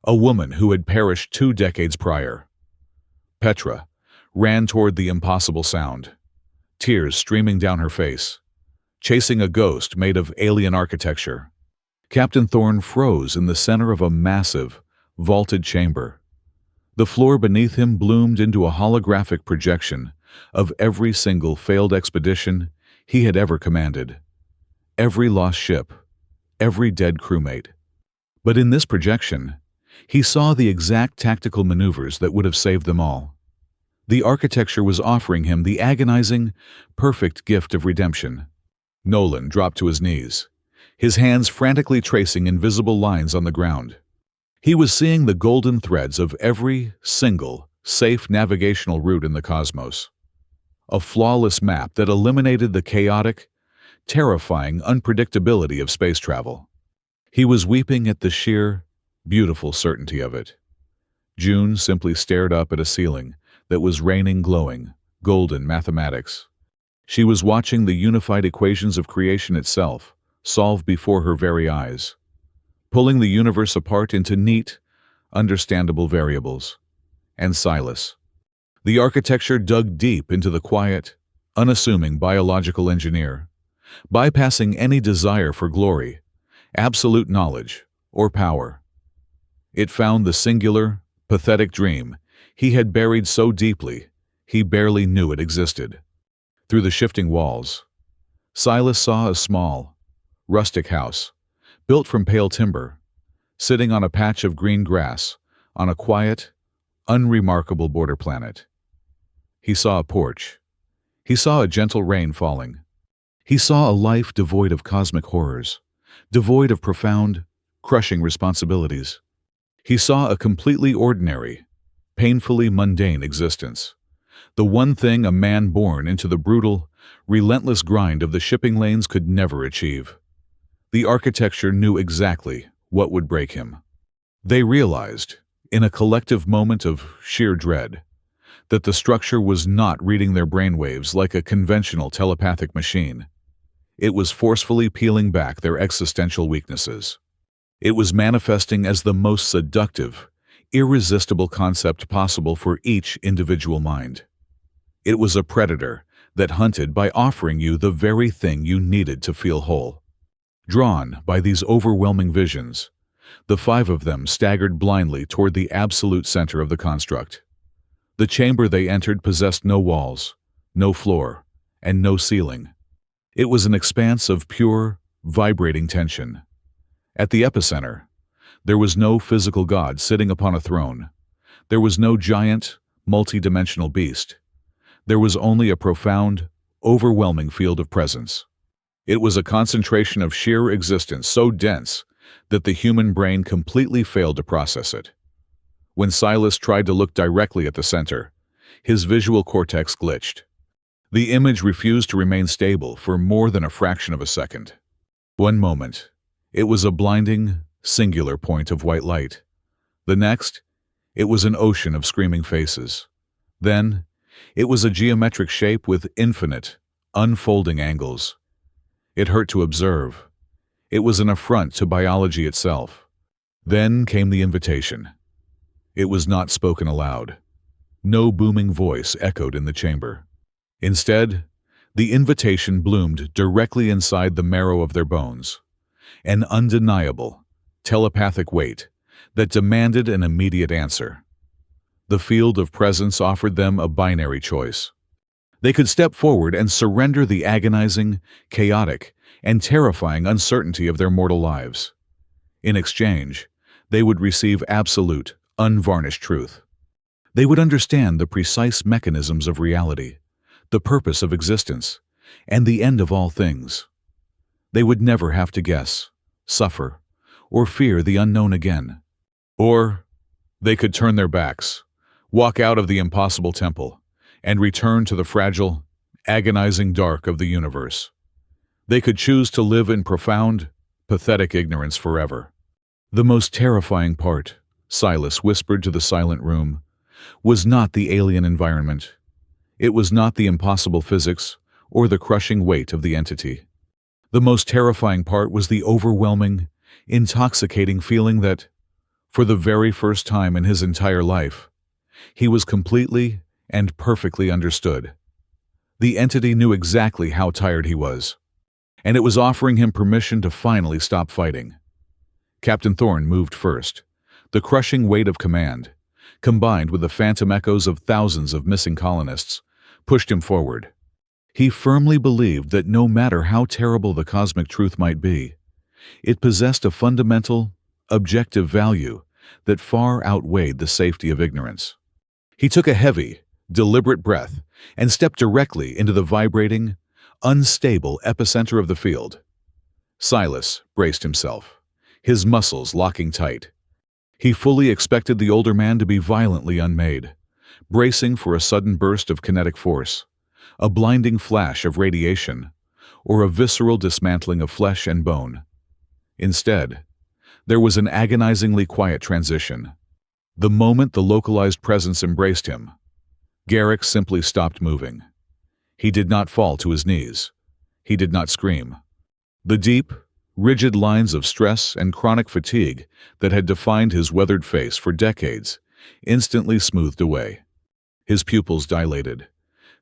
a woman who had perished 2 decades prior. Petra ran toward the impossible sound, tears streaming down her face, chasing a ghost made of alien architecture. Captain Thorne froze in the center of a massive, vaulted chamber. The floor beneath him bloomed into a holographic projection of every single failed expedition he had ever commanded, every lost ship, every dead crewmate. But in this projection, he saw the exact tactical maneuvers that would have saved them all. The architecture was offering him the agonizing, perfect gift of redemption. Nolan dropped to his knees, his hands frantically tracing invisible lines on the ground. He was seeing the golden threads of every single, safe navigational route in the cosmos. A flawless map that eliminated the chaotic, terrifying unpredictability of space travel. He was weeping at the sheer, beautiful certainty of it. June simply stared up at a ceiling that was raining glowing, golden mathematics. She was watching the unified equations of creation itself solve before her very eyes, pulling the universe apart into neat, understandable variables. And Silas. The architecture dug deep into the quiet, unassuming biological engineer, bypassing any desire for glory, absolute knowledge, or power. It found the singular, pathetic dream he had buried so deeply he barely knew it existed. Through the shifting walls, Silas saw a small, rustic house, built from pale timber, sitting on a patch of green grass on a quiet, unremarkable border planet. He saw a porch. He saw a gentle rain falling. He saw a life devoid of cosmic horrors, devoid of profound, crushing responsibilities. He saw a completely ordinary, painfully mundane existence, the one thing a man born into the brutal, relentless grind of the shipping lanes could never achieve. The architecture knew exactly what would break him. They realized, in a collective moment of sheer dread, that the structure was not reading their brainwaves like a conventional telepathic machine. It was forcefully peeling back their existential weaknesses. It was manifesting as the most seductive, irresistible concept possible for each individual mind. It was a predator that hunted by offering you the very thing you needed to feel whole. Drawn by these overwhelming visions, the five of them staggered blindly toward the absolute center of the construct. The chamber they entered possessed no walls, no floor, and no ceiling. It was an expanse of pure, vibrating tension. At the epicenter, there was no physical god sitting upon a throne. There was no giant, multi-dimensional beast. There was only a profound, overwhelming field of presence. It was a concentration of sheer existence so dense that the human brain completely failed to process it. When Silas tried to look directly at the center, his visual cortex glitched. The image refused to remain stable for more than a fraction of a second. One moment, it was a blinding, singular point of white light. The next, it was an ocean of screaming faces. Then, it was a geometric shape with infinite, unfolding angles. It hurt to observe. It was an affront to biology itself. Then came the invitation. It was not spoken aloud. No booming voice echoed in the chamber. Instead, the invitation bloomed directly inside the marrow of their bones, an undeniable, telepathic weight that demanded an immediate answer. The field of presence offered them a binary choice. They could step forward and surrender the agonizing, chaotic, and terrifying uncertainty of their mortal lives. In exchange, they would receive absolute, unvarnished truth. They would understand the precise mechanisms of reality, the purpose of existence, and the end of all things. They would never have to guess, suffer, or fear the unknown again. Or they could turn their backs, walk out of the impossible temple, and return to the fragile, agonizing dark of the universe. They could choose to live in profound, pathetic ignorance forever. The most terrifying part, Silas whispered to the silent room, was not the alien environment. It was not the impossible physics or the crushing weight of the entity. The most terrifying part was the overwhelming, intoxicating feeling that, for the very first time in his entire life, he was completely and perfectly understood. The entity knew exactly how tired he was, and it was offering him permission to finally stop fighting. Captain Thorne moved first. The crushing weight of command, combined with the phantom echoes of thousands of missing colonists, pushed him forward. He firmly believed that no matter how terrible the cosmic truth might be, it possessed a fundamental, objective value that far outweighed the safety of ignorance. He took a heavy, deliberate breath and stepped directly into the vibrating, unstable epicenter of the field. Silas braced himself, his muscles locking tight. He fully expected the older man to be violently unmade, bracing for a sudden burst of kinetic force, a blinding flash of radiation, or a visceral dismantling of flesh and bone. Instead, there was an agonizingly quiet transition. The moment the localized presence embraced him, Garrick simply stopped moving. He did not fall to his knees. He did not scream. The deep, rigid lines of stress and chronic fatigue that had defined his weathered face for decades instantly smoothed away. His pupils dilated,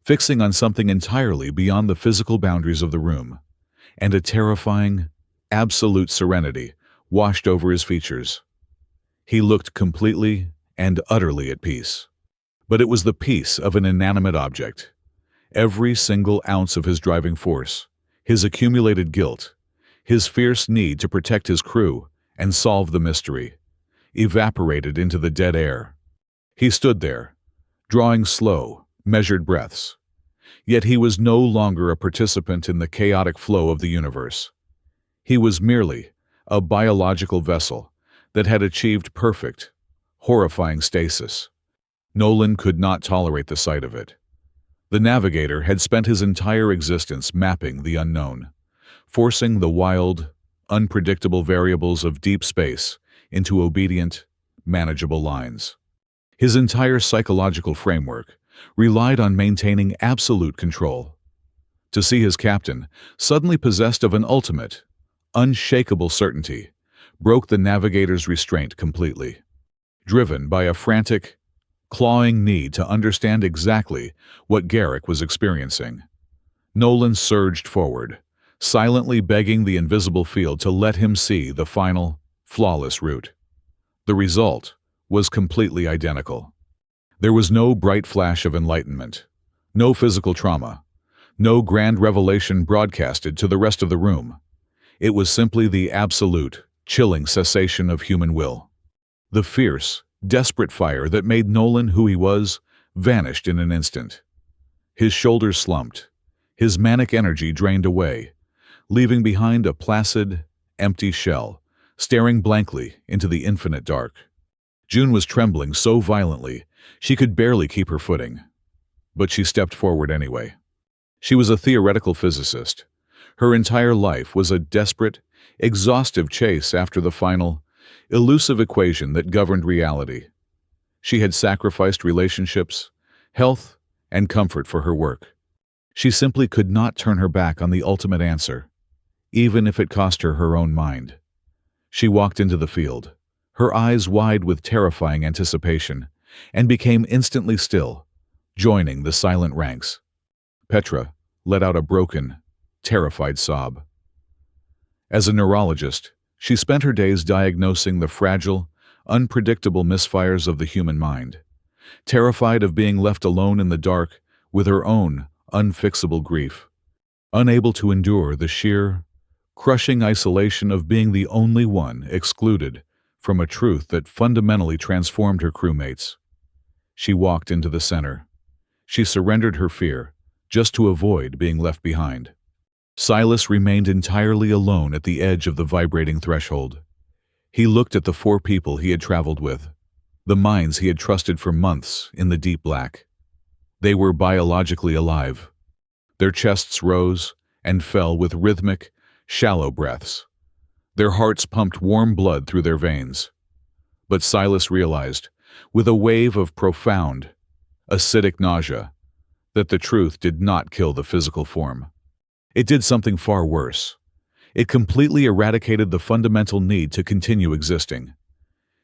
fixing on something entirely beyond the physical boundaries of the room, and a terrifying, absolute serenity washed over his features. He looked completely and utterly at peace. But it was the peace of an inanimate object. Every single ounce of his driving force, his accumulated guilt, his fierce need to protect his crew and solve the mystery, evaporated into the dead air. He stood there, drawing slow, measured breaths. Yet he was no longer a participant in the chaotic flow of the universe. He was merely a biological vessel that had achieved perfect, horrifying stasis. Nolan could not tolerate the sight of it. The navigator had spent his entire existence mapping the unknown, forcing the wild, unpredictable variables of deep space into obedient, manageable lines. His entire psychological framework relied on maintaining absolute control. To see his captain, suddenly possessed of an ultimate, unshakable certainty, broke the navigator's restraint completely. Driven by a frantic, clawing need to understand exactly what Garrick was experiencing, Nolan surged forward, silently begging the invisible field to let him see the final, flawless route. The result was completely identical. There was no bright flash of enlightenment, no physical trauma, no grand revelation broadcasted to the rest of the room. It was simply the absolute, chilling cessation of human will. The fierce, desperate fire that made Nolan who he was vanished in an instant. His shoulders slumped, his manic energy drained away, leaving behind a placid, empty shell, staring blankly into the infinite dark. June was trembling so violently she could barely keep her footing. But she stepped forward anyway. She was a theoretical physicist. Her entire life was a desperate, exhaustive chase after the final, elusive equation that governed reality. She had sacrificed relationships, health, and comfort for her work. She simply could not turn her back on the ultimate answer, even if it cost her her own mind. She walked into the field, her eyes wide with terrifying anticipation, and became instantly still, joining the silent ranks. Petra let out a broken, terrified sob. As a neurologist, she spent her days diagnosing the fragile, unpredictable misfires of the human mind, terrified of being left alone in the dark with her own unfixable grief, unable to endure the sheer, crushing isolation of being the only one excluded from a truth that fundamentally transformed her crewmates. She walked into the center. She surrendered her fear, just to avoid being left behind. Silas remained entirely alone at the edge of the vibrating threshold. He looked at the 4 people he had traveled with, the minds he had trusted for months in the deep black. They were biologically alive. Their chests rose and fell with rhythmic, shallow breaths. Their hearts pumped warm blood through their veins. But Silas realized, with a wave of profound, acidic nausea, that the truth did not kill the physical form. It did something far worse. It completely eradicated the fundamental need to continue existing.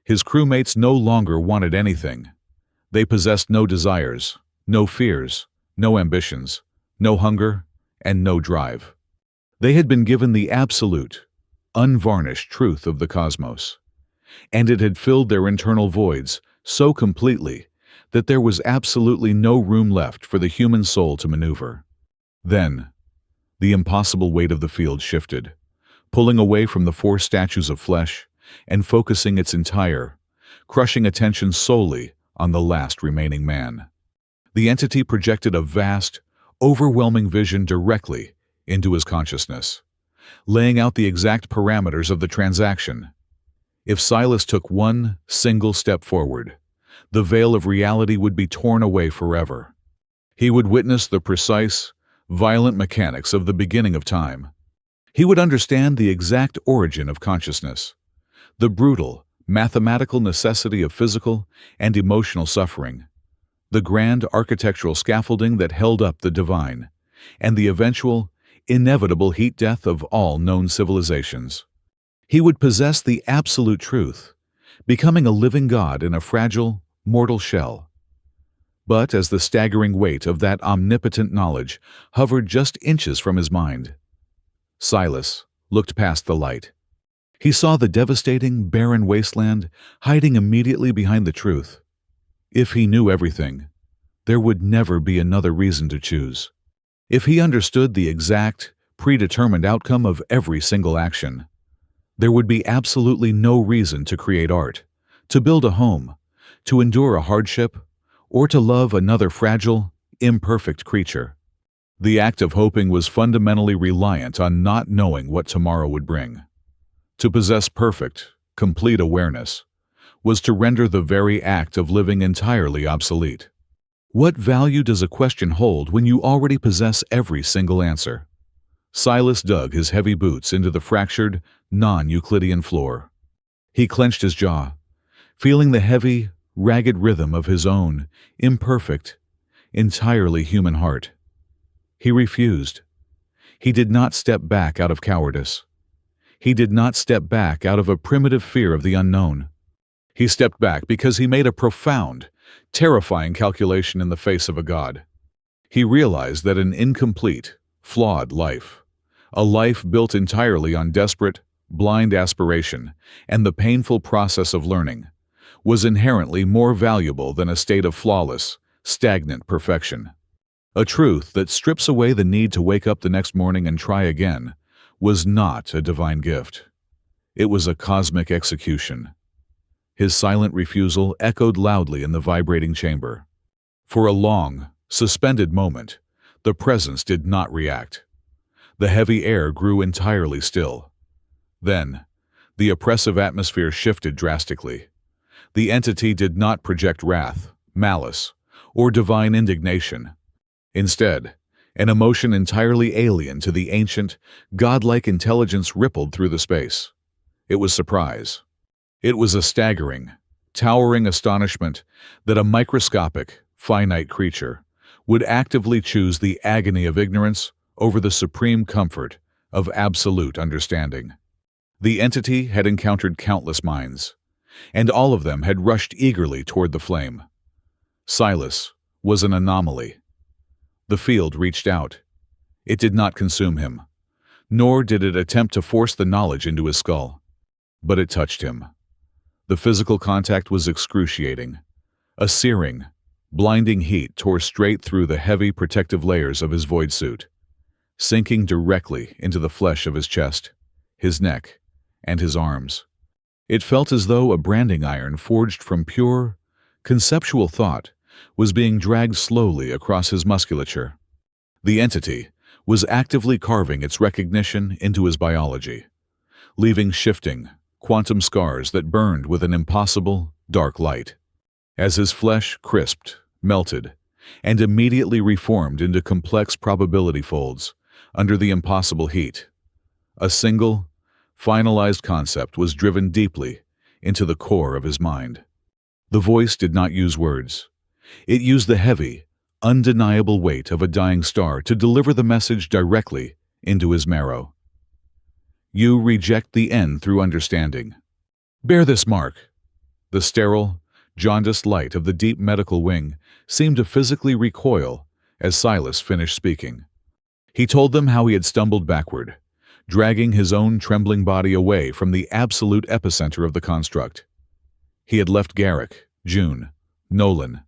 His crewmates no longer wanted anything. They possessed no desires, no fears, no ambitions, no hunger, and no drive. They had been given the absolute, unvarnished truth of the cosmos, and it had filled their internal voids so completely that there was absolutely no room left for the human soul to maneuver. Then, the impossible weight of the field shifted, pulling away from the 4 statues of flesh and focusing its entire, crushing attention solely on the last remaining man. The entity projected a vast, overwhelming vision directly into his consciousness, laying out the exact parameters of the transaction. If Silas took one single step forward, the veil of reality would be torn away forever. He would witness the precise, violent mechanics of the beginning of time. He would understand the exact origin of consciousness, the brutal, mathematical necessity of physical and emotional suffering, the grand architectural scaffolding that held up the divine, and the eventual, inevitable heat death of all known civilizations. He would possess the absolute truth, becoming a living god in a fragile, mortal shell. But as the staggering weight of that omnipotent knowledge hovered just inches from his mind, Silas looked past the light. He saw the devastating, barren wasteland hiding immediately behind the truth. If he knew everything, there would never be another reason to choose. If he understood the exact, predetermined outcome of every single action, there would be absolutely no reason to create art, to build a home, to endure a hardship, or to love another fragile, imperfect creature. The act of hoping was fundamentally reliant on not knowing what tomorrow would bring. To possess perfect, complete awareness was to render the very act of living entirely obsolete. What value does a question hold when you already possess every single answer? Silas dug his heavy boots into the fractured, non-Euclidean floor. He clenched his jaw, feeling the heavy, ragged rhythm of his own, imperfect, entirely human heart. He refused. He did not step back out of cowardice. He did not step back out of a primitive fear of the unknown. He stepped back because he made a profound, terrifying calculation in the face of a god. He realized that an incomplete, flawed life. A life built entirely on desperate, blind aspiration and the painful process of learning was inherently more valuable than a state of flawless, stagnant perfection. A truth that strips away the need to wake up the next morning and try again was not a divine gift. It was a cosmic execution. His silent refusal echoed loudly in the vibrating chamber. For a long, suspended moment, the presence did not react. The heavy air grew entirely still. Then, the oppressive atmosphere shifted drastically. The entity did not project wrath, malice, or divine indignation. Instead, an emotion entirely alien to the ancient, godlike intelligence rippled through the space. It was surprise. It was a staggering, towering astonishment that a microscopic, finite creature would actively choose the agony of ignorance over the supreme comfort of absolute understanding. The entity had encountered countless minds, and all of them had rushed eagerly toward the flame. Silas was an anomaly. The field reached out. It did not consume him, nor did it attempt to force the knowledge into his skull. But it touched him. The physical contact was excruciating. A searing, blinding heat tore straight through the heavy protective layers of his void suit, sinking directly into the flesh of his chest, his neck, and his arms. It felt as though a branding iron forged from pure, conceptual thought was being dragged slowly across his musculature. The entity was actively carving its recognition into his biology, leaving shifting, quantum scars that burned with an impossible, dark light. As his flesh crisped, melted, and immediately reformed into complex probability folds under the impossible heat, a single, finalized concept was driven deeply into the core of his mind. The voice did not use words. It used the heavy, undeniable weight of a dying star to deliver the message directly into his marrow. You reject the end through understanding. Bear this mark. The sterile, jaundiced light of the deep medical wing seemed to physically recoil as Silas finished speaking. He told them how he had stumbled backward, dragging his own trembling body away from the absolute epicenter of the construct. He had left Garrick, June, Nolan,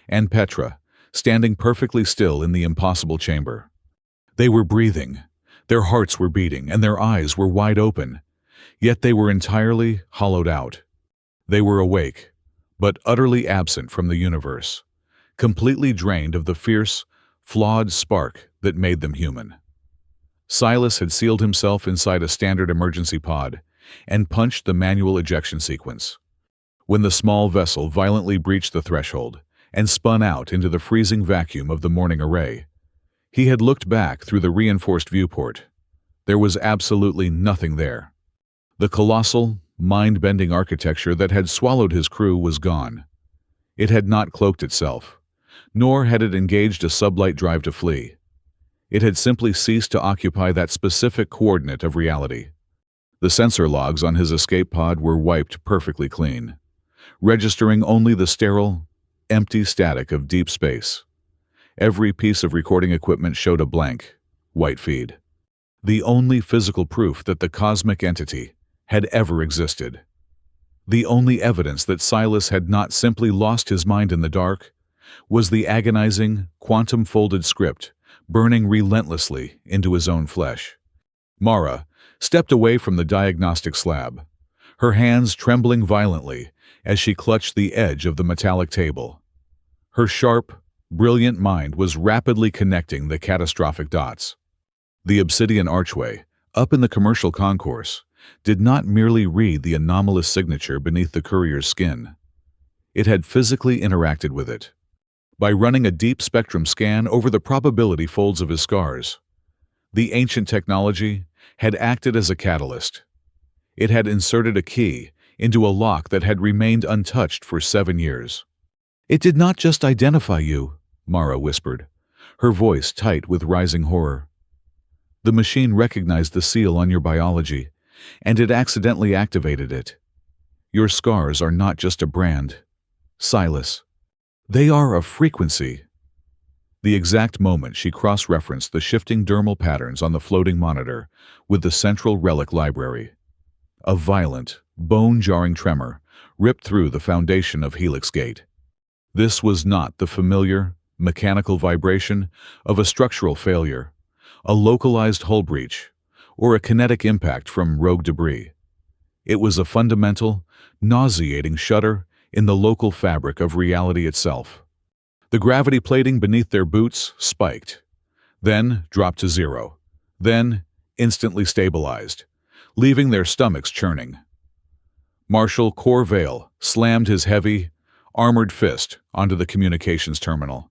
and Petra standing perfectly still in the impossible chamber. They were breathing, their hearts were beating, and their eyes were wide open, yet they were entirely hollowed out. They were awake, but utterly absent from the universe, completely drained of the fierce, flawed spark that made them human. Silas had sealed himself inside a standard emergency pod and punched the manual ejection sequence. When the small vessel violently breached the threshold and spun out into the freezing vacuum of the morning array, he had looked back through the reinforced viewport. There was absolutely nothing there. The colossal, mind-bending architecture that had swallowed his crew was gone. It had not cloaked itself, nor had it engaged a sublight drive to flee. It had simply ceased to occupy that specific coordinate of reality. The sensor logs on his escape pod were wiped perfectly clean, registering only the sterile, empty static of deep space. Every piece of recording equipment showed a blank, white feed. The only physical proof that the cosmic entity had ever existed. The only evidence that Silas had not simply lost his mind in the dark was the agonizing, quantum-folded script burning relentlessly into his own flesh. Mara stepped away from the diagnostic slab, her hands trembling violently as she clutched the edge of the metallic table. Her sharp, brilliant mind was rapidly connecting the catastrophic dots. The obsidian archway, up in the commercial concourse, did not merely read the anomalous signature beneath the courier's skin. It had physically interacted with it. By running a deep spectrum scan over the probability folds of his scars, the ancient technology had acted as a catalyst. It had inserted a key into a lock that had remained untouched for 7 years. It did not just identify you, Mara whispered, her voice tight with rising horror. The machine recognized the seal on your biology, and it accidentally activated it. Your scars are not just a brand, Silas. They are a frequency. The exact moment she cross-referenced the shifting dermal patterns on the floating monitor with the central relic library. A violent, bone-jarring tremor ripped through the foundation of Helix Gate. This was not the familiar, mechanical vibration of a structural failure, a localized hull breach, or a kinetic impact from rogue debris. It was a fundamental, nauseating shudder in the local fabric of reality itself. The gravity plating beneath their boots spiked, then dropped to zero, then instantly stabilized, leaving their stomachs churning. Marshal Corvale slammed his heavy, armored fist onto the communications terminal.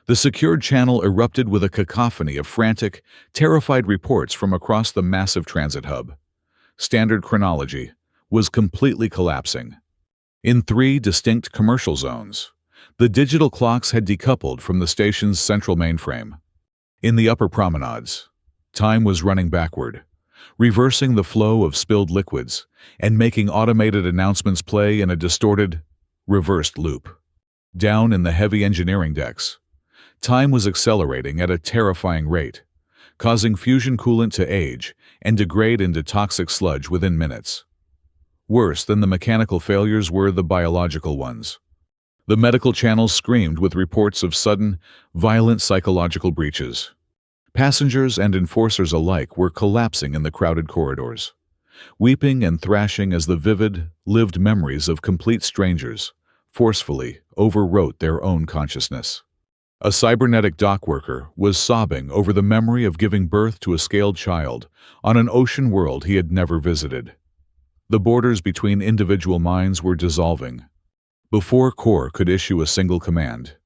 The secured channel erupted with a cacophony of frantic, terrified reports from across the massive transit hub. Standard chronology was completely collapsing. In 3 distinct commercial zones, the digital clocks had decoupled from the station's central mainframe. In the upper promenades, time was running backward, reversing the flow of spilled liquids and making automated announcements play in a distorted, reversed loop. Down in the heavy engineering decks, time was accelerating at a terrifying rate, causing fusion coolant to age and degrade into toxic sludge within minutes. Worse than the mechanical failures were the biological ones. The medical channels screamed with reports of sudden, violent psychological breaches. Passengers and enforcers alike were collapsing in the crowded corridors, weeping and thrashing as the vivid, lived memories of complete strangers forcefully overwrote their own consciousness. A cybernetic dock worker was sobbing over the memory of giving birth to a scaled child on an ocean world he had never visited. The borders between individual minds were dissolving. Before Core could issue a single command,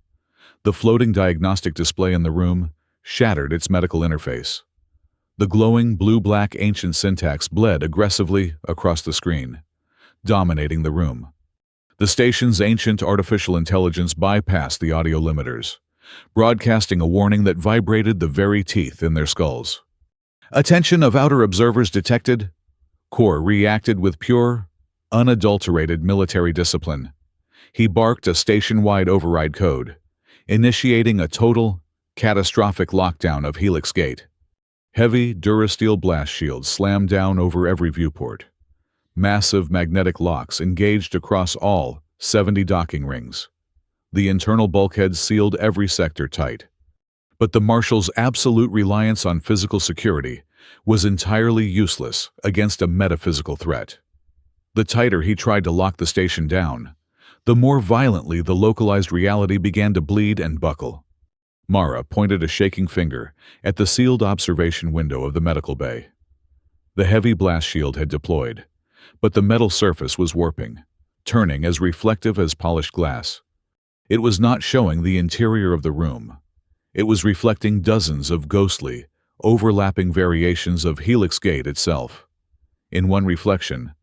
the floating diagnostic display in the room shattered its medical interface. The glowing blue-black ancient syntax bled aggressively across the screen, dominating the room. The station's ancient artificial intelligence bypassed the audio limiters, broadcasting a warning that vibrated the very teeth in their skulls. Attention of outer observers detected. Core reacted with pure, unadulterated military discipline. He barked a station-wide override code, initiating a total, catastrophic lockdown of Helix Gate. Heavy Durasteel blast shields slammed down over every viewport. Massive magnetic locks engaged across all 70 docking rings. The internal bulkheads sealed every sector tight. But the Marshal's absolute reliance on physical security was entirely useless against a metaphysical threat. The tighter he tried to lock the station down, the more violently the localized reality began to bleed and buckle. Mara pointed a shaking finger at the sealed observation window of the medical bay. The heavy blast shield had deployed, but the metal surface was warping, turning as reflective as polished glass. It was not showing the interior of the room. It was reflecting dozens of ghostly, overlapping variations of Helix Gate itself. In one reflection,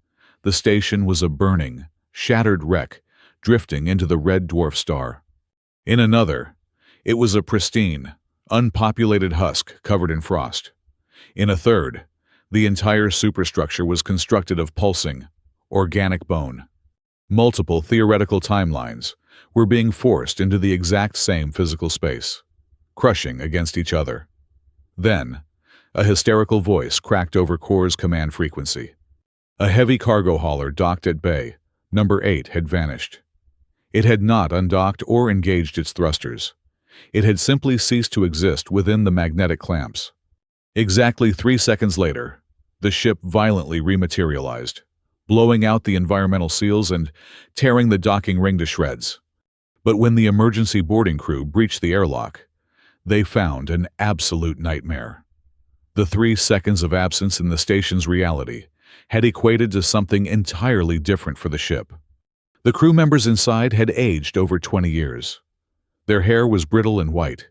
the station was a burning, shattered wreck drifting into the red dwarf star. In another, it was a pristine, unpopulated husk covered in frost. In a third, the entire superstructure was constructed of pulsing, organic bone. Multiple theoretical timelines were being forced into the exact same physical space, crushing against each other. Then, a hysterical voice cracked over Core's command frequency. A heavy cargo hauler docked at bay, number 8, had vanished. It had not undocked or engaged its thrusters. It had simply ceased to exist within the magnetic clamps. Exactly 3 seconds later, the ship violently rematerialized, blowing out the environmental seals and tearing the docking ring to shreds. But when the emergency boarding crew breached the airlock, they found an absolute nightmare. The 3 seconds of absence in the station's reality had equated to something entirely different for the ship. The crew members inside had aged over 20 years. Their hair was brittle and white,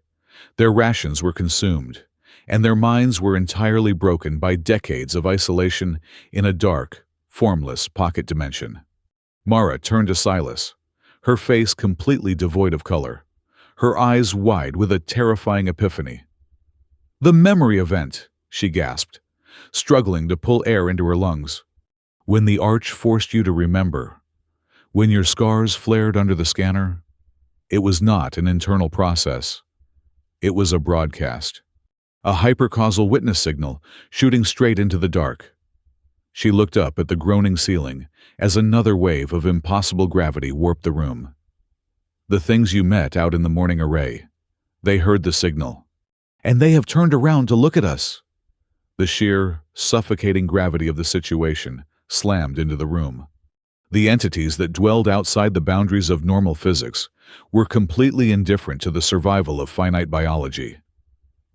their rations were consumed, and their minds were entirely broken by decades of isolation in a dark, formless pocket dimension. Mara turned to Silas, her face completely devoid of color, her eyes wide with a terrifying epiphany. "The memory event," she gasped, struggling to pull air into her lungs. "When the arch forced you to remember, when your scars flared under the scanner, it was not an internal process. It was a broadcast. A hypercausal witness signal shooting straight into the dark. She looked up at the groaning ceiling as another wave of impossible gravity warped the room. The things you met out in the morning array. They heard the signal. And they have turned around to look at us. The sheer, suffocating gravity of the situation slammed into the room. The entities that dwelled outside the boundaries of normal physics were completely indifferent to the survival of finite biology.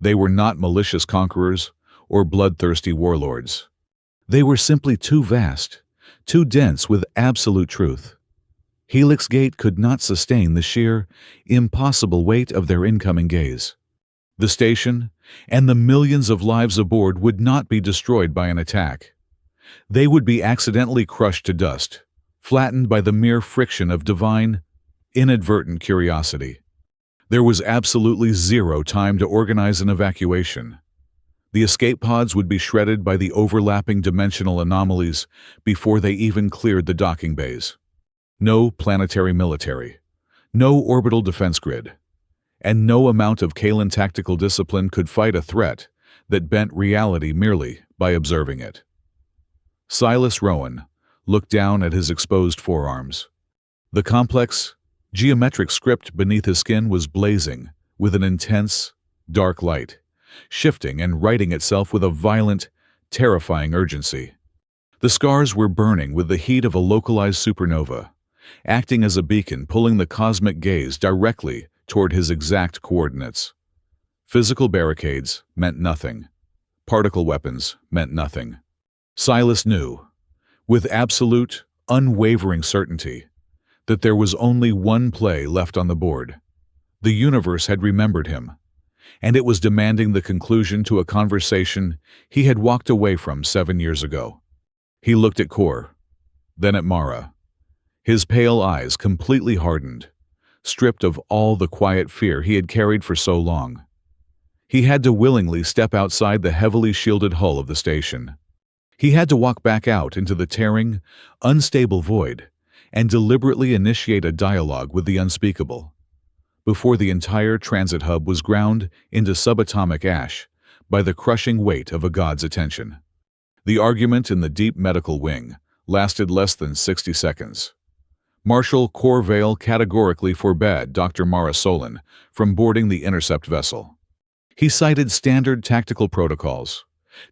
They were not malicious conquerors or bloodthirsty warlords. They were simply too vast, too dense with absolute truth. Helix Gate could not sustain the sheer, impossible weight of their incoming gaze. The station and the millions of lives aboard would not be destroyed by an attack. They would be accidentally crushed to dust, flattened by the mere friction of divine, inadvertent curiosity. There was absolutely zero time to organize an evacuation. The escape pods would be shredded by the overlapping dimensional anomalies before they even cleared the docking bays. No planetary military, no orbital defense grid, and no amount of Kalan tactical discipline could fight a threat that bent reality merely by observing it. Silas Rowan looked down at his exposed forearms. The complex, geometric script beneath his skin was blazing with an intense, dark light, shifting and righting itself with a violent, terrifying urgency. The scars were burning with the heat of a localized supernova, acting as a beacon pulling the cosmic gaze directly toward his exact coordinates. Physical barricades meant nothing. Particle weapons meant nothing. Silas knew, with absolute, unwavering certainty, that there was only one play left on the board. The universe had remembered him, and it was demanding the conclusion to a conversation he had walked away from 7 years ago. He looked at Kor, then at Mara. His pale eyes completely hardened, stripped of all the quiet fear he had carried for so long. He had to willingly step outside the heavily shielded hull of the station. He had to walk back out into the tearing, unstable void and deliberately initiate a dialogue with the unspeakable, before the entire transit hub was ground into subatomic ash by the crushing weight of a god's attention. The argument in the deep medical wing lasted less than 60 seconds. Marshal Corvale categorically forbade Dr. Mara Solon from boarding the intercept vessel. He cited standard tactical protocols,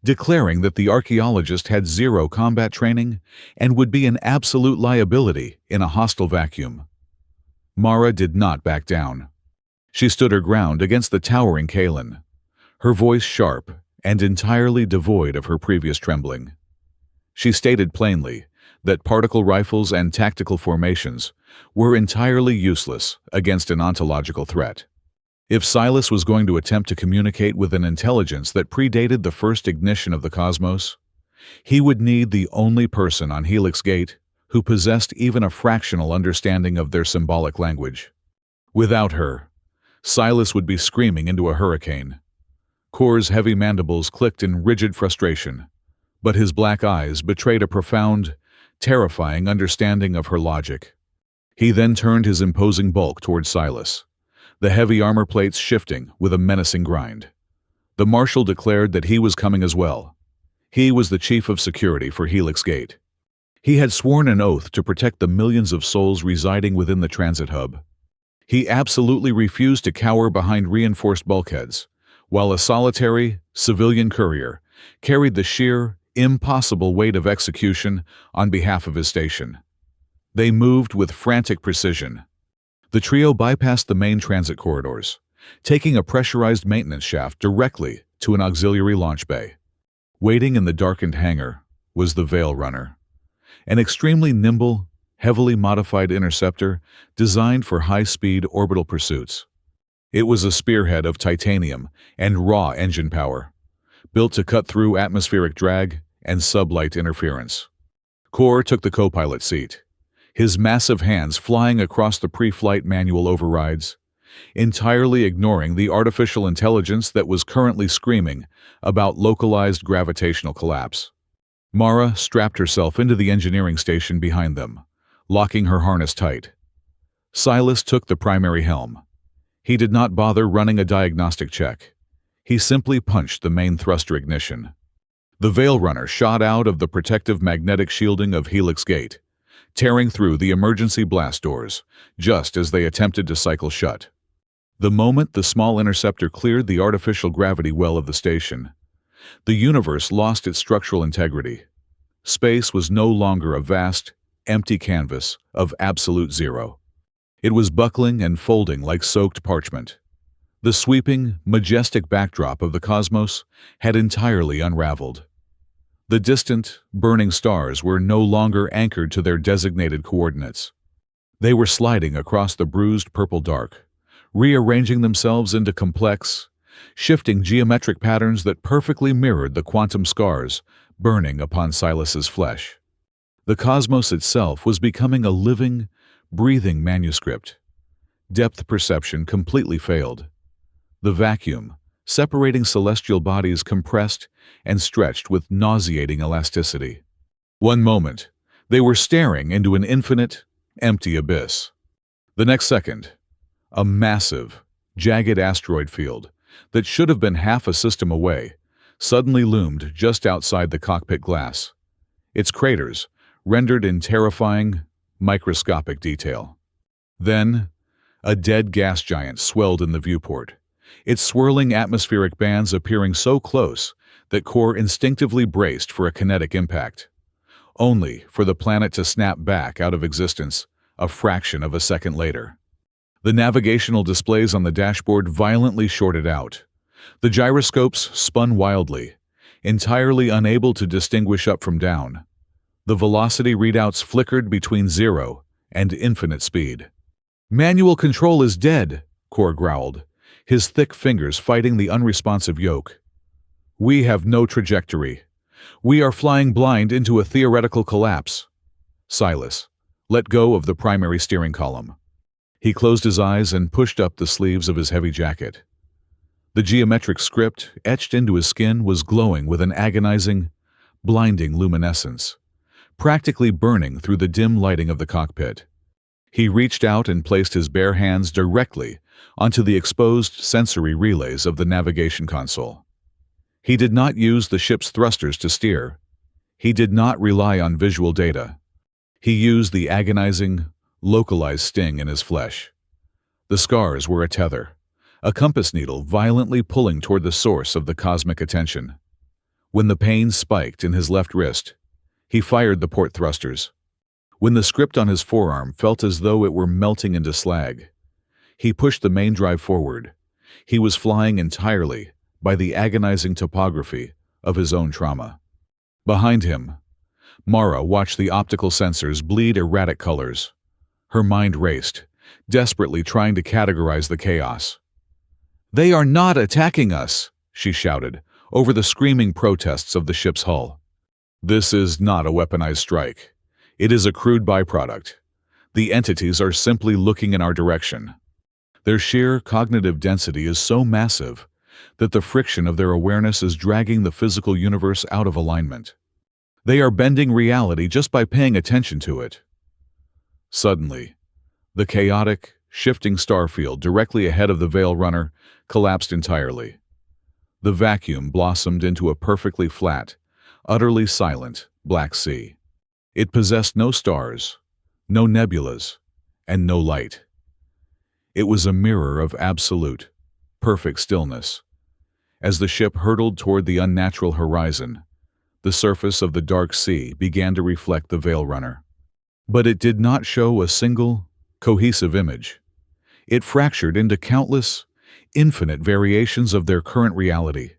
declaring that the archaeologist had zero combat training and would be an absolute liability in a hostile vacuum. Mara did not back down. She stood her ground against the towering Kalan, her voice sharp and entirely devoid of her previous trembling. She stated plainly that particle rifles and tactical formations were entirely useless against an ontological threat. If Silas was going to attempt to communicate with an intelligence that predated the first ignition of the cosmos, he would need the only person on Helix Gate who possessed even a fractional understanding of their symbolic language. Without her, Silas would be screaming into a hurricane. Kor's heavy mandibles clicked in rigid frustration, but his black eyes betrayed a profound, terrifying understanding of her logic. He then turned his imposing bulk towards Silas, the heavy armor plates shifting with a menacing grind. The marshal declared that he was coming as well. He was the chief of security for Helix Gate. He had sworn an oath to protect the millions of souls residing within the transit hub. He absolutely refused to cower behind reinforced bulkheads, while a solitary, civilian courier carried the sheer, impossible weight of execution on behalf of his station. They moved with frantic precision. The trio bypassed the main transit corridors, taking a pressurized maintenance shaft directly to an auxiliary launch bay. Waiting in the darkened hangar was the Veil Runner, an extremely nimble, heavily modified interceptor designed for high-speed orbital pursuits. It was a spearhead of titanium and raw engine power, built to cut through atmospheric drag and sublight interference. Kor took the co-pilot seat, his massive hands flying across the pre-flight manual overrides, entirely ignoring the artificial intelligence that was currently screaming about localized gravitational collapse. Mara strapped herself into the engineering station behind them, locking her harness tight. Silas took the primary helm. He did not bother running a diagnostic check. He simply punched the main thruster ignition. The Veil Runner shot out of the protective magnetic shielding of Helix Gate, tearing through the emergency blast doors, just as they attempted to cycle shut. The moment the small interceptor cleared the artificial gravity well of the station, the universe lost its structural integrity. Space was no longer a vast, empty canvas of absolute zero. It was buckling and folding like soaked parchment. The sweeping, majestic backdrop of the cosmos had entirely unraveled. The distant, burning stars were no longer anchored to their designated coordinates. They were sliding across the bruised purple dark, rearranging themselves into complex, shifting geometric patterns that perfectly mirrored the quantum scars burning upon Silas's flesh. The cosmos itself was becoming a living, breathing manuscript. Depth perception completely failed. The vacuum, separating celestial bodies, compressed and stretched with nauseating elasticity. One moment, they were staring into an infinite, empty abyss. The next second, a massive, jagged asteroid field that should have been half a system away suddenly loomed just outside the cockpit glass, its craters rendered in terrifying, microscopic detail. Then, a dead gas giant swelled in the viewport, its swirling atmospheric bands appearing so close that Core instinctively braced for a kinetic impact, only for the planet to snap back out of existence a fraction of a second later. The navigational displays on the dashboard violently shorted out. The gyroscopes spun wildly, entirely unable to distinguish up from down. The velocity readouts flickered between 0 and infinite speed. "Manual control is dead," Core growled, his thick fingers fighting the unresponsive yoke. "We have no trajectory. We are flying blind into a theoretical collapse." Silas, let go of the primary steering column. He closed his eyes and pushed up the sleeves of his heavy jacket. The geometric script etched into his skin was glowing with an agonizing, blinding luminescence, practically burning through the dim lighting of the cockpit. He reached out and placed his bare hands directly onto the exposed sensory relays of the navigation console. He did not use the ship's thrusters to steer. He did not rely on visual data. He used the agonizing, localized sting in his flesh. The scars were a tether, a compass needle violently pulling toward the source of the cosmic attention. When the pain spiked in his left wrist, he fired the port thrusters. When the script on his forearm felt as though it were melting into slag, he pushed the main drive forward. He was flying entirely by the agonizing topography of his own trauma. Behind him, Mara watched the optical sensors bleed erratic colors. Her mind raced, desperately trying to categorize the chaos. "They are not attacking us," she shouted, over the screaming protests of the ship's hull. "This is not a weaponized strike. It is a crude byproduct. The entities are simply looking in our direction. Their sheer cognitive density is so massive that the friction of their awareness is dragging the physical universe out of alignment. They are bending reality just by paying attention to it." Suddenly, the chaotic, shifting starfield directly ahead of the Veil Runner collapsed entirely. The vacuum blossomed into a perfectly flat, utterly silent black sea. It possessed no stars, no nebulas, and no light. It was a mirror of absolute, perfect stillness. As the ship hurtled toward the unnatural horizon, the surface of the dark sea began to reflect the Veil Runner. But it did not show a single, cohesive image. It fractured into countless, infinite variations of their current reality.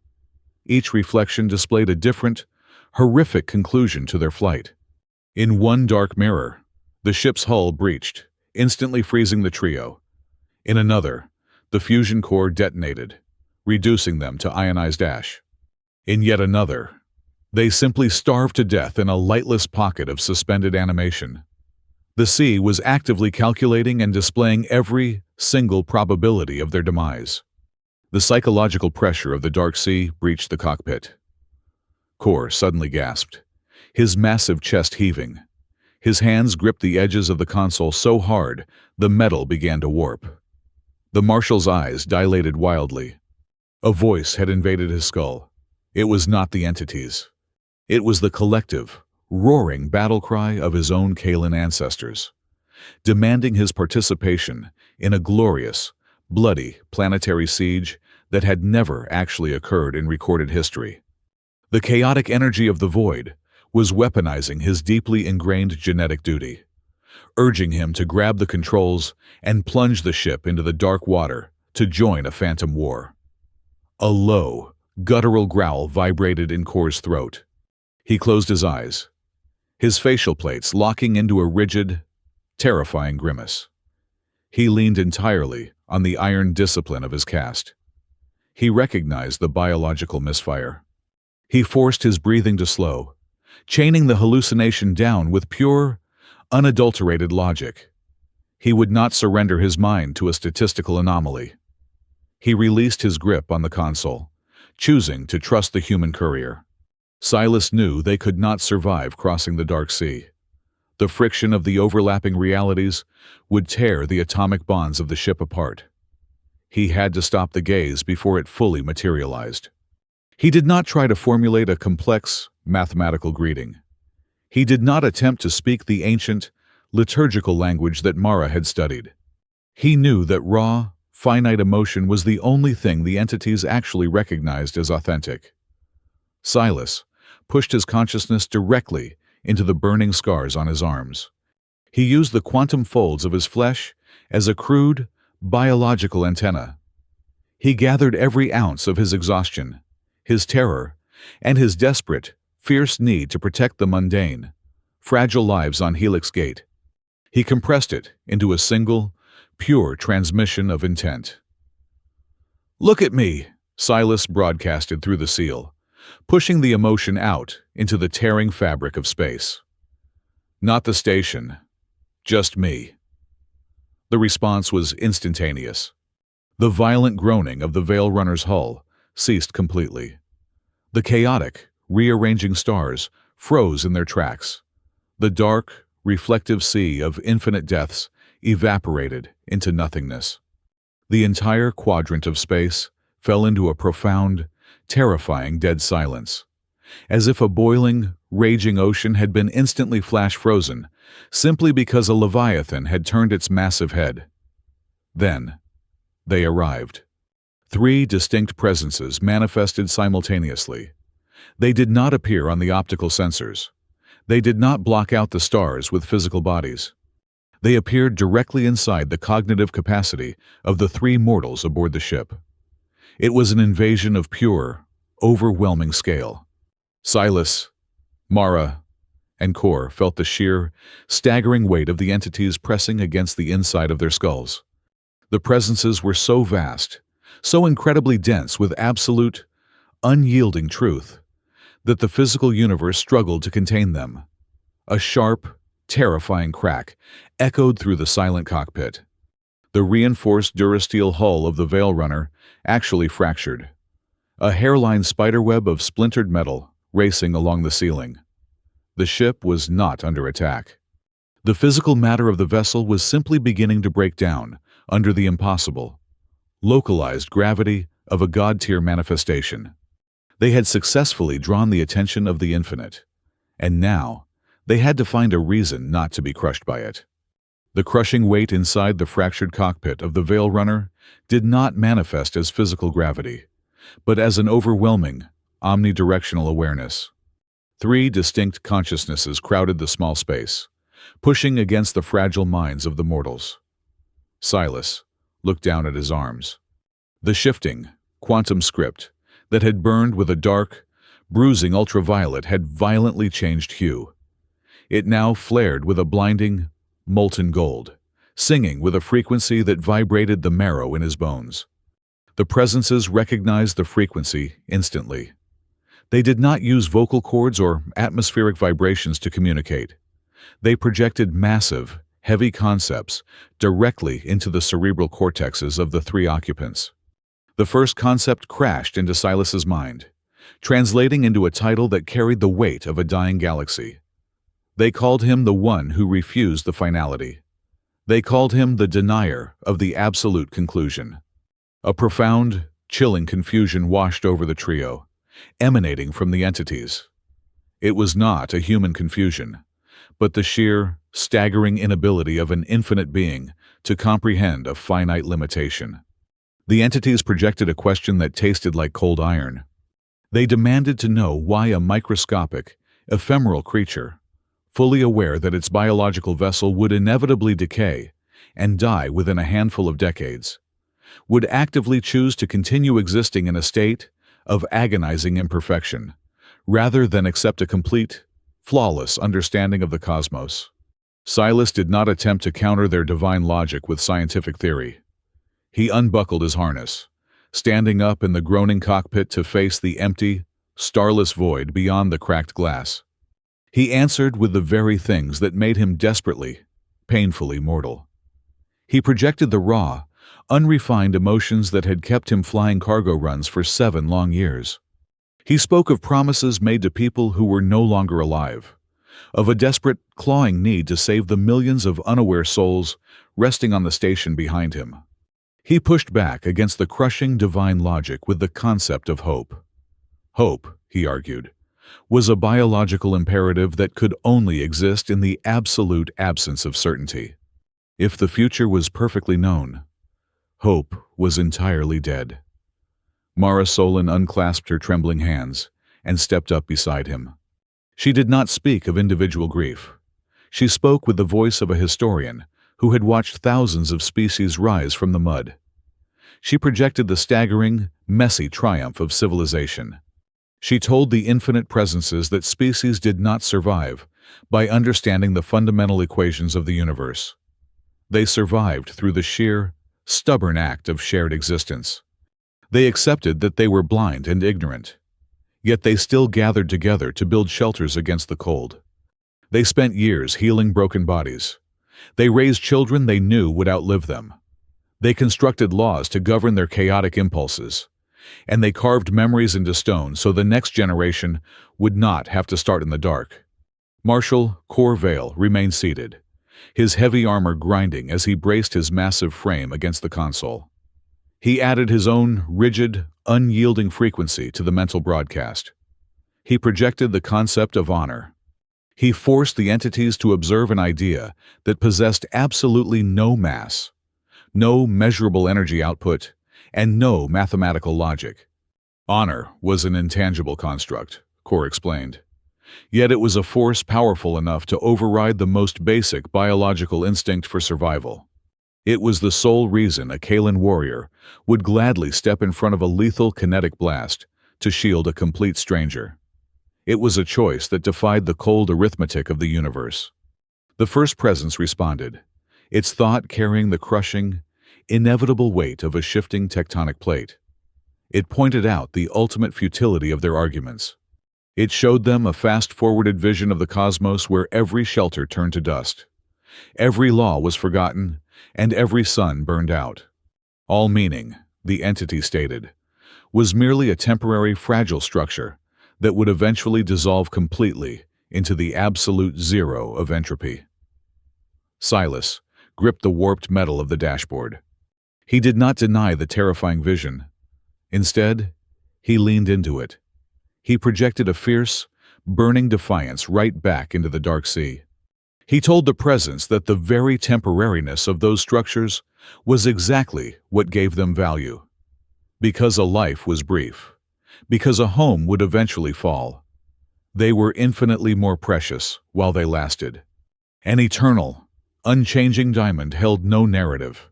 Each reflection displayed a different, horrific conclusion to their flight. In one dark mirror, the ship's hull breached, instantly freezing the trio. In another, the fusion core detonated, reducing them to ionized ash. In yet another, they simply starved to death in a lightless pocket of suspended animation. The sea was actively calculating and displaying every single probability of their demise. The psychological pressure of the dark sea breached the cockpit. Core suddenly gasped, his massive chest heaving. His hands gripped the edges of the console so hard the metal began to warp. The marshal's eyes dilated wildly. A voice had invaded his skull. It was not the entities. It was the collective, roaring battle cry of his own Kalan ancestors, demanding his participation in a glorious, bloody planetary siege that had never actually occurred in recorded history. The chaotic energy of the void was weaponizing his deeply ingrained genetic duty, urging him to grab the controls and plunge the ship into the dark water to join a phantom war. A low, guttural growl vibrated in Kor's throat. He closed his eyes, his facial plates locking into a rigid, terrifying grimace. He leaned entirely on the iron discipline of his caste. He recognized the biological misfire. He forced his breathing to slow, chaining the hallucination down with pure, unadulterated logic. He would not surrender his mind to a statistical anomaly. He released his grip on the console, choosing to trust the human courier. Silas knew they could not survive crossing the dark sea. The friction of the overlapping realities would tear the atomic bonds of the ship apart. He had to stop the gaze before it fully materialized. He did not try to formulate a complex, mathematical greeting. He did not attempt to speak the ancient, liturgical language that Mara had studied. He knew that raw, finite emotion was the only thing the entities actually recognized as authentic. Silas pushed his consciousness directly into the burning scars on his arms. He used the quantum folds of his flesh as a crude, biological antenna. He gathered every ounce of his exhaustion, his terror, and his desperate, fierce need to protect the mundane, fragile lives on Helix Gate. He compressed it into a single, pure transmission of intent. "Look at me," Silas broadcasted through the seal, pushing the emotion out into the tearing fabric of space. "Not the station, just me." The response was instantaneous. The violent groaning of the Veil Runner's hull ceased completely. The chaotic, rearranging stars froze in their tracks. The dark, reflective sea of infinite deaths evaporated into nothingness. The entire quadrant of space fell into a profound, terrifying dead silence, as if a boiling, raging ocean had been instantly flash-frozen simply because a leviathan had turned its massive head. Then, they arrived. 3 distinct presences manifested simultaneously. They did not appear on the optical sensors. They did not block out the stars with physical bodies. They appeared directly inside the cognitive capacity of the 3 mortals aboard the ship. It was an invasion of pure, overwhelming scale. Silas, Mara, and Kor felt the sheer, staggering weight of the entities pressing against the inside of their skulls. The presences were so vast, so incredibly dense with absolute, unyielding truth, that the physical universe struggled to contain them. A sharp, terrifying crack echoed through the silent cockpit. The reinforced durasteel hull of the Veil Runner actually fractured, a hairline spiderweb of splintered metal racing along the ceiling. The ship was not under attack. The physical matter of the vessel was simply beginning to break down under the impossible, localized gravity of a god-tier manifestation. They had successfully drawn the attention of the infinite, and now they had to find a reason not to be crushed by it. The crushing weight inside the fractured cockpit of the Veil Runner did not manifest as physical gravity, but as an overwhelming, omnidirectional awareness. 3 distinct consciousnesses crowded the small space, pushing against the fragile minds of the mortals. Silas looked down at his arms. The shifting, quantum script that had burned with a dark, bruising ultraviolet had violently changed hue. It now flared with a blinding, molten gold, singing with a frequency that vibrated the marrow in his bones. The presences recognized the frequency instantly. They did not use vocal cords or atmospheric vibrations to communicate. They projected massive, heavy concepts directly into the cerebral cortexes of the 3 occupants. The first concept crashed into Silas's mind, translating into a title that carried the weight of a dying galaxy. They called him the one who refused the finality. They called him the denier of the absolute conclusion. A profound, chilling confusion washed over the trio, emanating from the entities. It was not a human confusion, but the sheer, staggering inability of an infinite being to comprehend a finite limitation. The entities projected a question that tasted like cold iron. They demanded to know why a microscopic, ephemeral creature, fully aware that its biological vessel would inevitably decay and die within a handful of decades, would actively choose to continue existing in a state of agonizing imperfection, rather than accept a complete, flawless understanding of the cosmos. Silas did not attempt to counter their divine logic with scientific theory. He unbuckled his harness, standing up in the groaning cockpit to face the empty, starless void beyond the cracked glass. He answered with the very things that made him desperately, painfully mortal. He projected the raw, unrefined emotions that had kept him flying cargo runs for 7 long years. He spoke of promises made to people who were no longer alive, of a desperate, clawing need to save the millions of unaware souls resting on the station behind him. He pushed back against the crushing divine logic with the concept of hope. Hope, he argued, was a biological imperative that could only exist in the absolute absence of certainty. If the future was perfectly known, hope was entirely dead. Mara Solon unclasped her trembling hands and stepped up beside him. She did not speak of individual grief. She spoke with the voice of a historian who had watched thousands of species rise from the mud. She projected the staggering, messy triumph of civilization. She told the infinite presences that species did not survive by understanding the fundamental equations of the universe. They survived through the sheer, stubborn act of shared existence. They accepted that they were blind and ignorant, yet they still gathered together to build shelters against the cold. They spent years healing broken bodies. They raised children they knew would outlive them. They constructed laws to govern their chaotic impulses, and they carved memories into stone so the next generation would not have to start in the dark. Marshal Corvale remained seated, his heavy armor grinding as he braced his massive frame against the console. He added his own rigid, unyielding frequency to the mental broadcast. He projected the concept of honor. He forced the entities to observe an idea that possessed absolutely no mass, no measurable energy output, and no mathematical logic. Honor was an intangible construct, Core explained. Yet it was a force powerful enough to override the most basic biological instinct for survival. It was the sole reason a Kalan warrior would gladly step in front of a lethal kinetic blast to shield a complete stranger. It was a choice that defied the cold arithmetic of the universe. The first presence responded, its thought carrying the crushing, inevitable weight of a shifting tectonic plate. It pointed out the ultimate futility of their arguments. It showed them a fast-forwarded vision of the cosmos where every shelter turned to dust. Every law was forgotten, and every sun burned out. All meaning, the entity stated, was merely a temporary fragile structure that would eventually dissolve completely into the absolute zero of entropy. Silas gripped the warped metal of the dashboard. He did not deny the terrifying vision. Instead, he leaned into it. He projected a fierce, burning defiance right back into the dark sea. He told the presence that the very temporariness of those structures was exactly what gave them value. Because a life was brief, because a home would eventually fall, they were infinitely more precious while they lasted. An eternal, unchanging diamond held no narrative,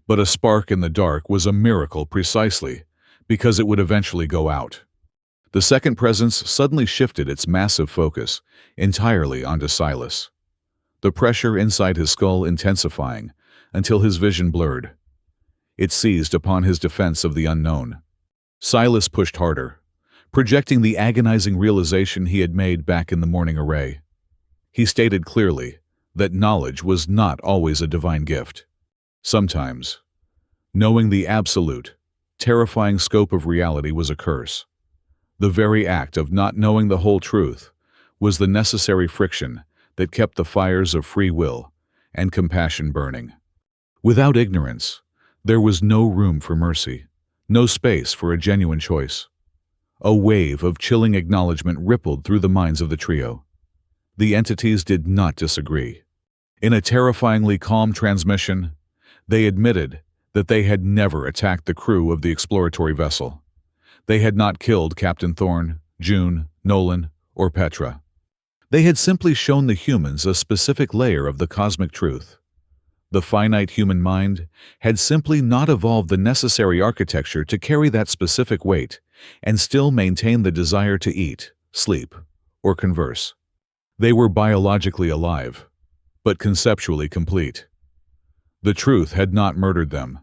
but a spark in the dark was a miracle precisely because it would eventually go out. The second presence suddenly shifted its massive focus entirely onto Silas, the pressure inside his skull intensifying until his vision blurred. It seized upon his defense of the unknown. Silas pushed harder, projecting the agonizing realization he had made back in the morning array. He stated clearly that knowledge was not always a divine gift. Sometimes, knowing the absolute, terrifying scope of reality was a curse. The very act of not knowing the whole truth was the necessary friction that kept the fires of free will and compassion burning. Without ignorance, there was no room for mercy, no space for a genuine choice. A wave of chilling acknowledgement rippled through the minds of the trio. The entities did not disagree. In a terrifyingly calm transmission, they admitted that they had never attacked the crew of the exploratory vessel. They had not killed Captain Thorne, June, Nolan, or Petra. They had simply shown the humans a specific layer of the cosmic truth. The finite human mind had simply not evolved the necessary architecture to carry that specific weight and still maintain the desire to eat, sleep, or converse. They were biologically alive, but conceptually complete. The truth had not murdered them.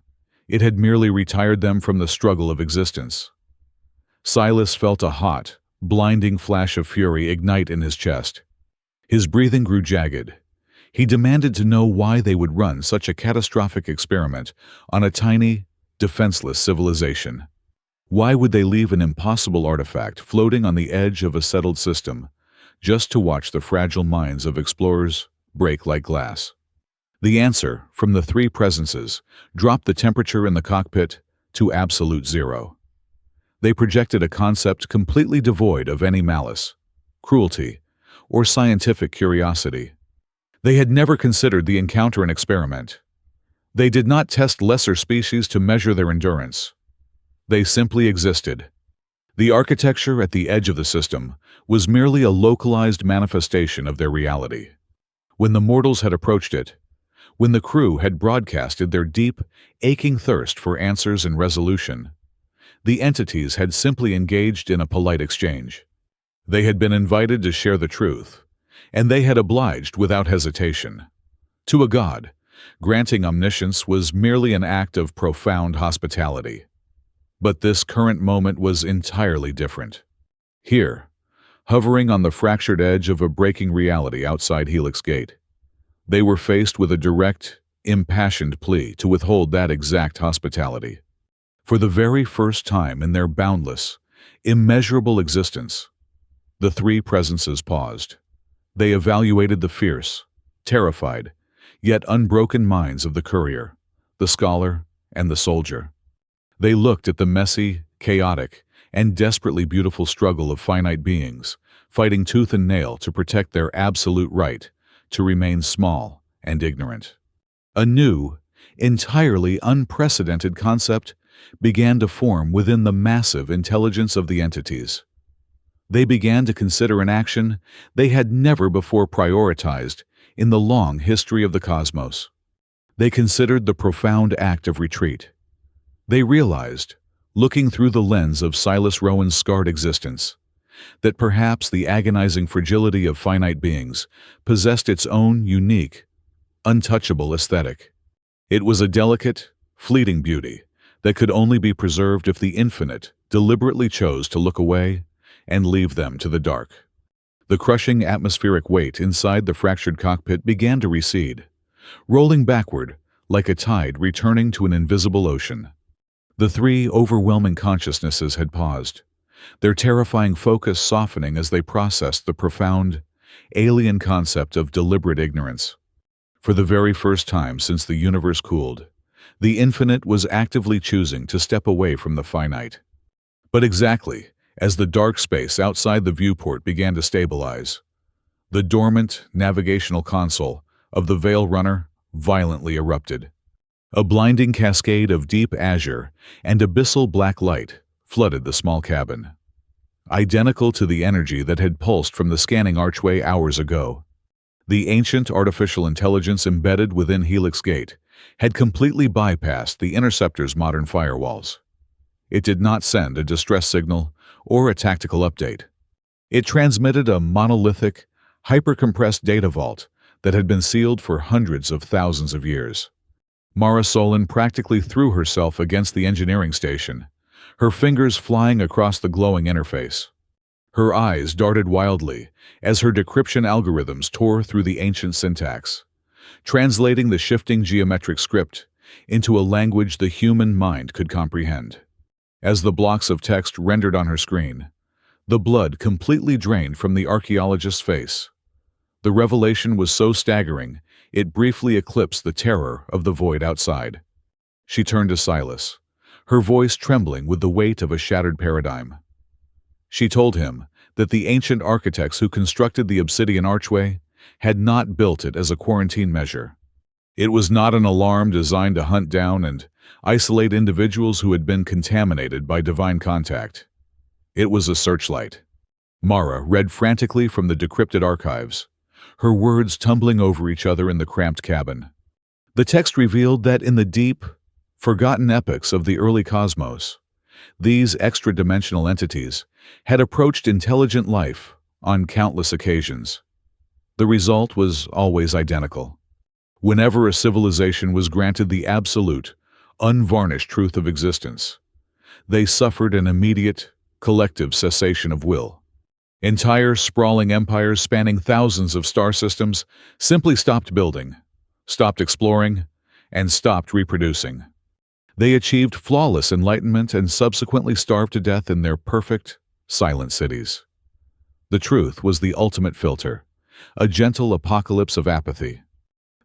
It had merely retired them from the struggle of existence. Silas felt a hot, blinding flash of fury ignite in his chest. His breathing grew jagged. He demanded to know why they would run such a catastrophic experiment on a tiny, defenseless civilization. Why would they leave an impossible artifact floating on the edge of a settled system just to watch the fragile minds of explorers break like glass? The answer from the three presences dropped the temperature in the cockpit to absolute zero. They projected a concept completely devoid of any malice, cruelty, or scientific curiosity. They had never considered the encounter an experiment. They did not test lesser species to measure their endurance. They simply existed. The architecture at the edge of the system was merely a localized manifestation of their reality. When the mortals had approached it, when the crew had broadcasted their deep, aching thirst for answers and resolution, the entities had simply engaged in a polite exchange. They had been invited to share the truth, and they had obliged without hesitation. To a god, granting omniscience was merely an act of profound hospitality. But this current moment was entirely different. Here, hovering on the fractured edge of a breaking reality outside Helix Gate, they were faced with a direct, impassioned plea to withhold that exact hospitality. For the very first time in their boundless, immeasurable existence, the three presences paused. They evaluated the fierce, terrified, yet unbroken minds of the courier, the scholar, and the soldier. They looked at the messy, chaotic, and desperately beautiful struggle of finite beings, fighting tooth and nail to protect their absolute right to remain small and ignorant. A new, entirely unprecedented concept began to form within the massive intelligence of the entities. They began to consider an action they had never before prioritized in the long history of the cosmos. They considered the profound act of retreat. They realized, looking through the lens of Silas Rowan's scarred existence, that perhaps the agonizing fragility of finite beings possessed its own unique, untouchable aesthetic. It was a delicate, fleeting beauty that could only be preserved if the infinite deliberately chose to look away and leave them to the dark. The crushing atmospheric weight inside the fractured cockpit began to recede, rolling backward like a tide returning to an invisible ocean. The three overwhelming consciousnesses had paused, their terrifying focus softening as they processed the profound, alien concept of deliberate ignorance. For the very first time since the universe cooled, the infinite was actively choosing to step away from the finite. But exactly as the dark space outside the viewport began to stabilize, the dormant navigational console of the Veil Runner violently erupted. A blinding cascade of deep azure and abyssal black light flooded the small cabin. Identical to the energy that had pulsed from the scanning archway hours ago, the ancient artificial intelligence embedded within Helix Gate had completely bypassed the interceptor's modern firewalls. It did not send a distress signal or a tactical update. It transmitted a monolithic, hyper-compressed data vault that had been sealed for hundreds of thousands of years. Mara Solon practically threw herself against the engineering station, her fingers flying across the glowing interface. Her eyes darted wildly as her decryption algorithms tore through the ancient syntax, translating the shifting geometric script into a language the human mind could comprehend. As the blocks of text rendered on her screen, the blood completely drained from the archaeologist's face. The revelation was so staggering, It briefly eclipsed the terror of the void outside. She turned to Silas, her voice trembling with the weight of a shattered paradigm. She told him that the ancient architects who constructed the obsidian archway had not built it as a quarantine measure. It was not an alarm designed to hunt down and isolate individuals who had been contaminated by divine contact. It was a searchlight. Mara read frantically from the decrypted archives, her words tumbling over each other in the cramped cabin. The text revealed that in the deep, forgotten epochs of the early cosmos, these extra-dimensional entities had approached intelligent life on countless occasions. The result was always identical. Whenever a civilization was granted the absolute, unvarnished truth of existence, they suffered an immediate, collective cessation of will. Entire sprawling empires spanning thousands of star systems simply stopped building, stopped exploring, and stopped reproducing. They achieved flawless enlightenment and subsequently starved to death in their perfect, silent cities. The truth was the ultimate filter, a gentle apocalypse of apathy.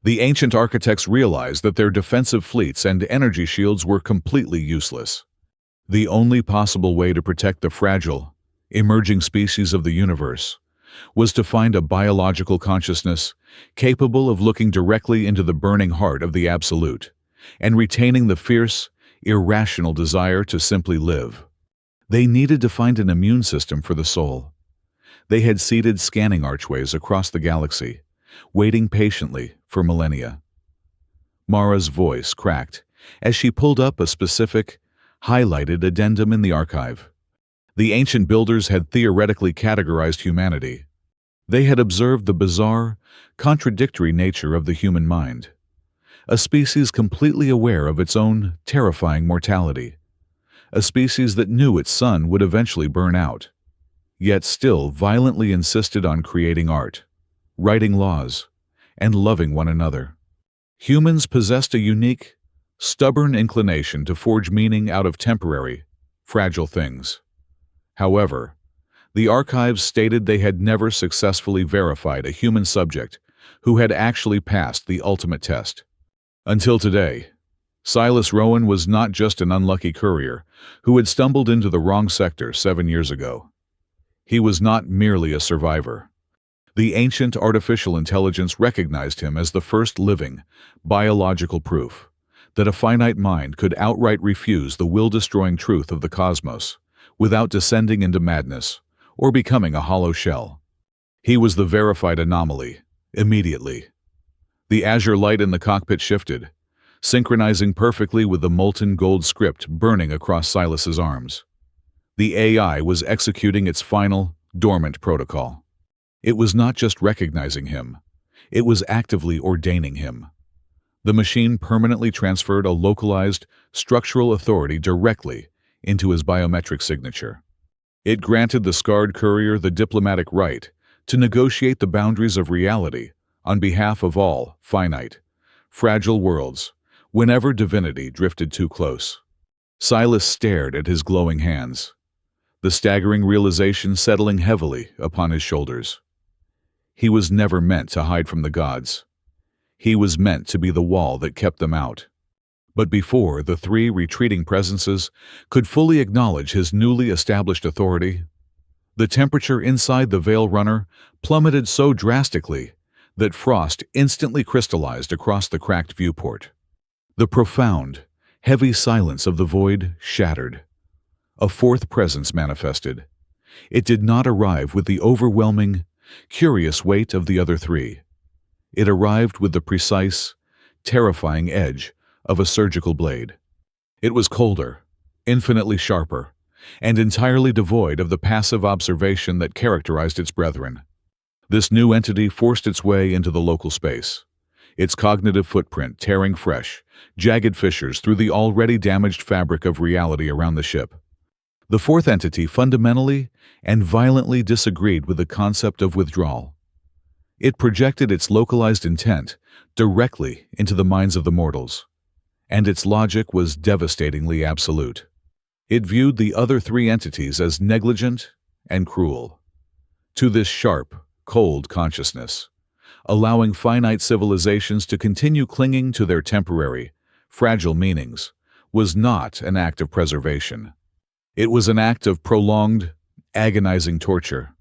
The ancient architects realized that their defensive fleets and energy shields were completely useless. The only possible way to protect the fragile, emerging species of the universe was to find a biological consciousness capable of looking directly into the burning heart of the Absolute and retaining the fierce, irrational desire to simply live. They needed to find an immune system for the soul. They had seeded scanning archways across the galaxy, waiting patiently for millennia. Mara's voice cracked as she pulled up a specific, highlighted addendum in the archive. The ancient builders had theoretically categorized humanity. They had observed the bizarre, contradictory nature of the human mind, a species completely aware of its own terrifying mortality, a species that knew its sun would eventually burn out, yet still violently insisted on creating art, writing laws, and loving one another. Humans possessed a unique, stubborn inclination to forge meaning out of temporary, fragile things. However, the archives stated they had never successfully verified a human subject who had actually passed the ultimate test. Until today, Silas Rowan was not just an unlucky courier who had stumbled into the wrong sector 7 years ago. He was not merely a survivor. The ancient artificial intelligence recognized him as the first living, biological proof that a finite mind could outright refuse the will-destroying truth of the cosmos without descending into madness or becoming a hollow shell. He was the verified anomaly, immediately. The azure light in the cockpit shifted, synchronizing perfectly with the molten gold script burning across Silas's arms. The AI was executing its final, dormant protocol. It was not just recognizing him, it was actively ordaining him. The machine permanently transferred a localized, structural authority directly into his biometric signature. It granted the scarred courier the diplomatic right to negotiate the boundaries of reality on behalf of all finite, fragile worlds whenever divinity drifted too close. Silas stared at his glowing hands, the staggering realization settling heavily upon his shoulders. He was never meant to hide from the gods. He was meant to be the wall that kept them out. But before the three retreating presences could fully acknowledge his newly established authority, the temperature inside the Veil Runner plummeted so drastically that frost instantly crystallized across the cracked viewport. The profound, heavy silence of the void shattered. A fourth presence manifested. It did not arrive with the overwhelming, curious weight of the other three. It arrived with the precise, terrifying edge of a surgical blade. It was colder, infinitely sharper, and entirely devoid of the passive observation that characterized its brethren. This new entity forced its way into the local space, its cognitive footprint tearing fresh, jagged fissures through the already damaged fabric of reality around the ship. The fourth entity fundamentally and violently disagreed with the concept of withdrawal. It projected its localized intent directly into the minds of the mortals, and its logic was devastatingly absolute. It viewed the other three entities as negligent and cruel. To this sharp, cold consciousness, allowing finite civilizations to continue clinging to their temporary, fragile meanings, was not an act of preservation. It was an act of prolonged, agonizing torture.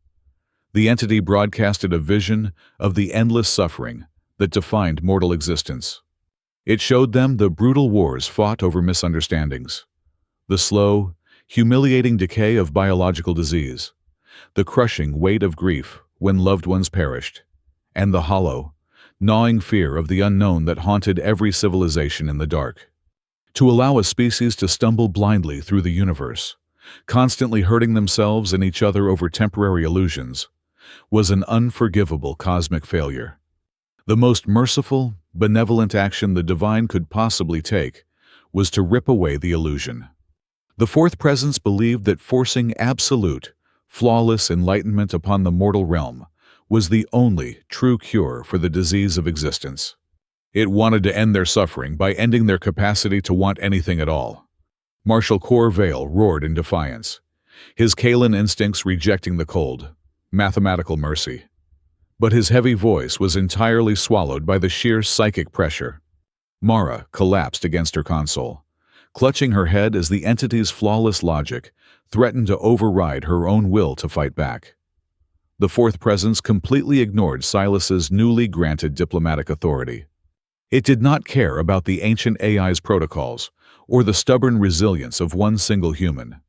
The entity broadcasted a vision of the endless suffering that defined mortal existence. It showed them the brutal wars fought over misunderstandings, the slow, humiliating decay of biological disease, the crushing weight of grief when loved ones perished, and the hollow, gnawing fear of the unknown that haunted every civilization in the dark. To allow a species to stumble blindly through the universe, constantly hurting themselves and each other over temporary illusions, was an unforgivable cosmic failure. The most merciful, benevolent action the divine could possibly take was to rip away the illusion. The fourth presence believed that forcing absolute, flawless enlightenment upon the mortal realm was the only true cure for the disease of existence. It wanted to end their suffering by ending their capacity to want anything at all. Marshal Corvale roared in defiance, his Kalan instincts rejecting the cold, mathematical mercy. But his heavy voice was entirely swallowed by the sheer psychic pressure. Mara collapsed against her console, clutching her head as the entity's flawless logic threatened to override her own will to fight back. The fourth presence completely ignored Silas's newly granted diplomatic authority. It did not care about the ancient AI's protocols or the stubborn resilience of one single human.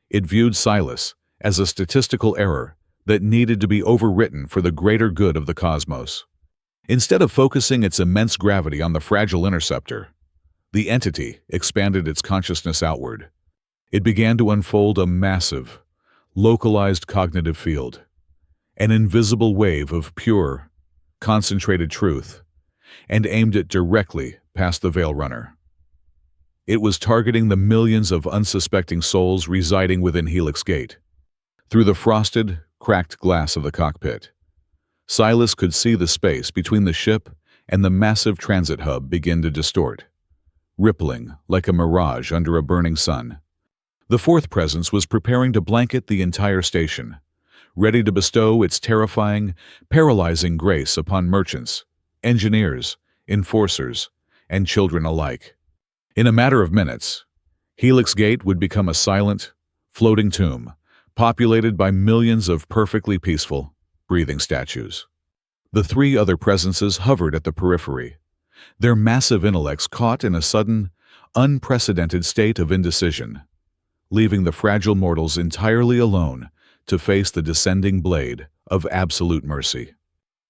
It viewed Silas as a statistical error that needed to be overwritten for the greater good of the cosmos. Instead of focusing its immense gravity on the fragile interceptor, the entity expanded its consciousness outward. It began to unfold a massive, localized cognitive field, an invisible wave of pure, concentrated truth, and aimed it directly past the Veil Runner. It was targeting the millions of unsuspecting souls residing within Helix Gate. Through the frosted, cracked glass of the cockpit, Silas could see the space between the ship and the massive transit hub begin to distort, rippling like a mirage under a burning sun. The fourth presence was preparing to blanket the entire station, ready to bestow its terrifying, paralyzing grace upon merchants, engineers, enforcers, and children alike. In a matter of minutes, Helix Gate would become a silent, floating tomb, populated by millions of perfectly peaceful, breathing statues. The three other presences hovered at the periphery, their massive intellects caught in a sudden, unprecedented state of indecision, leaving the fragile mortals entirely alone to face the descending blade of absolute mercy.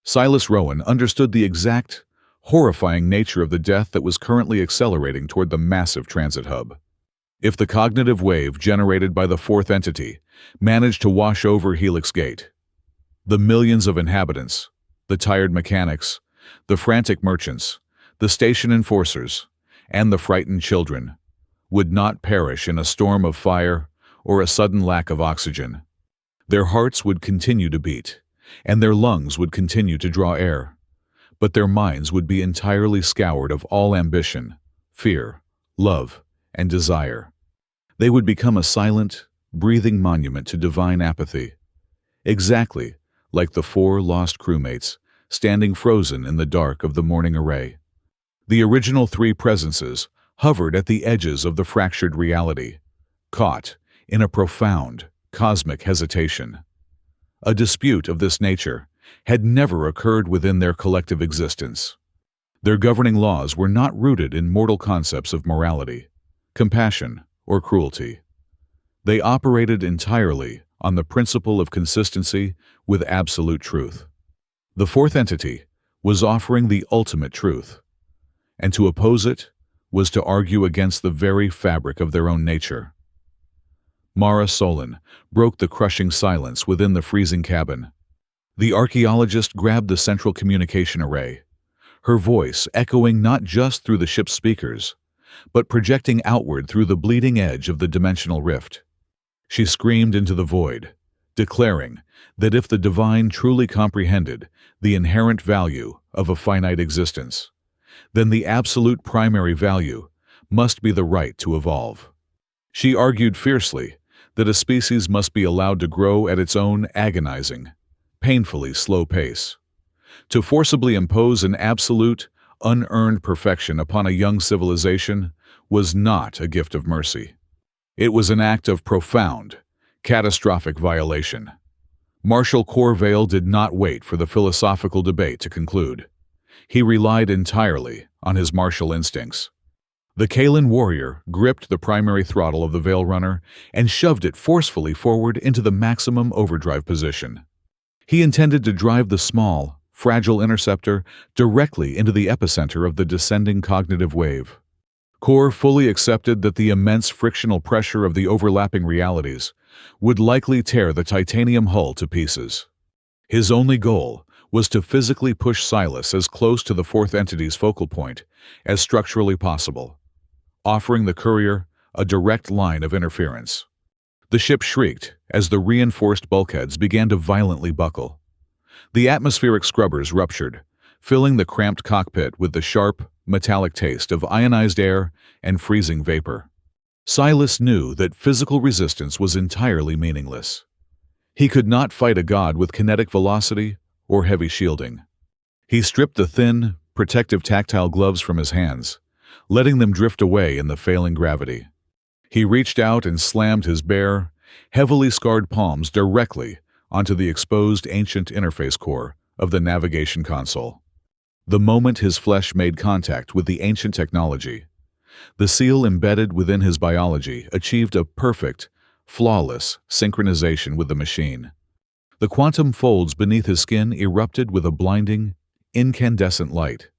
Silas Rowan understood the exact, horrifying nature of the death that was currently accelerating toward the massive transit hub. If the cognitive wave generated by the fourth entity managed to wash over Helix Gate, the millions of inhabitants, the tired mechanics, the frantic merchants, the station enforcers, and the frightened children would not perish in a storm of fire or a sudden lack of oxygen. Their hearts would continue to beat, and their lungs would continue to draw air, but their minds would be entirely scoured of all ambition, fear, love, and desire. They would become a silent, breathing monument to divine apathy, exactly like the four lost crewmates standing frozen in the dark of the morning array. The original three presences hovered at the edges of the fractured reality, caught in a profound, cosmic hesitation. A dispute of this nature had never occurred within their collective existence. Their governing laws were not rooted in mortal concepts of morality, compassion, or cruelty. They operated entirely on the principle of consistency with absolute truth. The fourth entity was offering the ultimate truth, and to oppose it was to argue against the very fabric of their own nature. Mara Solon broke the crushing silence within the freezing cabin. The archaeologist grabbed the central communication array, her voice echoing not just through the ship's speakers, but projecting outward through the bleeding edge of the dimensional rift. She screamed into the void, declaring that if the divine truly comprehended the inherent value of a finite existence, then the absolute primary value must be the right to evolve. She argued fiercely that a species must be allowed to grow at its own agonizing, painfully slow pace, To forcibly impose an absolute, unearned perfection upon a young civilization was not a gift of mercy. It was an act of profound, catastrophic violation. Marshal Corvale did not wait for the philosophical debate to conclude. He relied entirely on his martial instincts. The Kalan warrior gripped the primary throttle of the Veil Runner and shoved it forcefully forward into the maximum overdrive position. He intended to drive the small, fragile interceptor directly into the epicenter of the descending cognitive wave. Core fully accepted that the immense frictional pressure of the overlapping realities would likely tear the titanium hull to pieces. His only goal was to physically push Silas as close to the fourth entity's focal point as structurally possible, offering the courier a direct line of interference. The ship shrieked as the reinforced bulkheads began to violently buckle. The atmospheric scrubbers ruptured, filling the cramped cockpit with the sharp, metallic taste of ionized air and freezing vapor. Silas knew that physical resistance was entirely meaningless. He could not fight a god with kinetic velocity or heavy shielding. He stripped the thin, protective tactile gloves from his hands, letting them drift away in the failing gravity. He reached out and slammed his bare, heavily scarred palms directly onto the exposed ancient interface core of the navigation console. The moment his flesh made contact with the ancient technology, the seal embedded within his biology achieved a perfect, flawless synchronization with the machine. The quantum folds beneath his skin erupted with a blinding, incandescent light,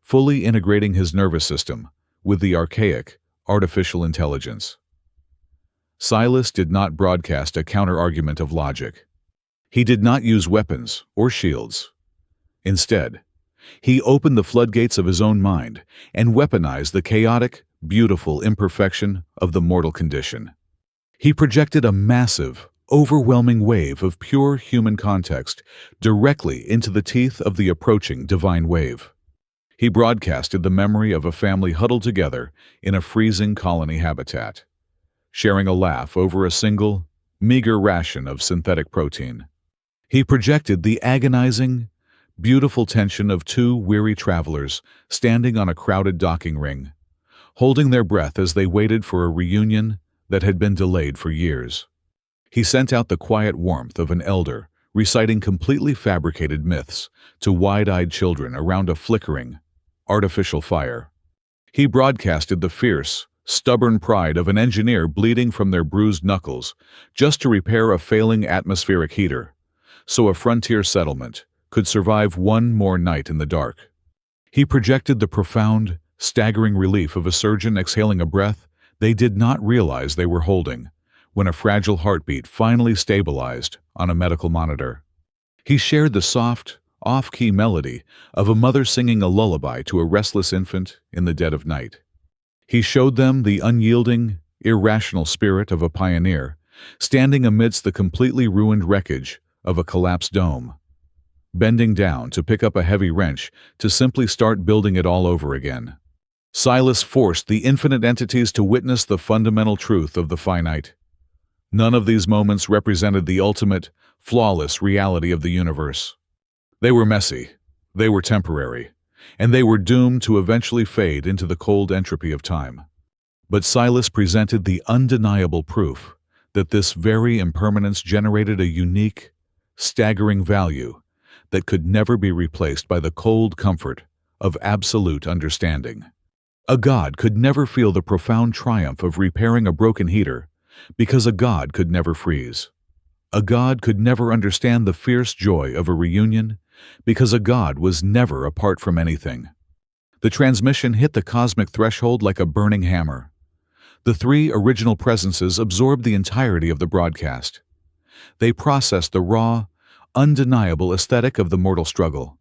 fully integrating his nervous system with the archaic, artificial intelligence. Silas did not broadcast a counter-argument of logic. He did not use weapons or shields. Instead, he opened the floodgates of his own mind and weaponized the chaotic, beautiful imperfection of the mortal condition. He projected a massive, overwhelming wave of pure human context directly into the teeth of the approaching divine wave. He broadcasted the memory of a family huddled together in a freezing colony habitat, sharing a laugh over a single, meager ration of synthetic protein. He projected the agonizing, beautiful tension of two weary travelers standing on a crowded docking ring, holding their breath as they waited for a reunion that had been delayed for years. He sent out the quiet warmth of an elder reciting completely fabricated myths to wide-eyed children around a flickering, artificial fire. He broadcasted the fierce, stubborn pride of an engineer bleeding from their bruised knuckles just to repair a failing atmospheric heater, so a frontier settlement could survive one more night in the dark. He projected the profound, staggering relief of a surgeon exhaling a breath they did not realize they were holding when a fragile heartbeat finally stabilized on a medical monitor. He shared the soft, off-key melody of a mother singing a lullaby to a restless infant in the dead of night. He showed them the unyielding, irrational spirit of a pioneer standing amidst the completely ruined wreckage of a collapsed dome, bending down to pick up a heavy wrench to simply start building it all over again. Silas forced the infinite entities to witness the fundamental truth of the finite. None of these moments represented the ultimate, flawless reality of the universe. They were messy, they were temporary, and they were doomed to eventually fade into the cold entropy of time. But Silas presented the undeniable proof that this very impermanence generated a unique, staggering value that could never be replaced by the cold comfort of absolute understanding. A god could never feel the profound triumph of repairing a broken heater because a god could never freeze. A god could never understand the fierce joy of a reunion because a god was never apart from anything. The transmission hit the cosmic threshold like a burning hammer. The three original presences absorbed the entirety of the broadcast. They processed the raw, undeniable aesthetic of the mortal struggle.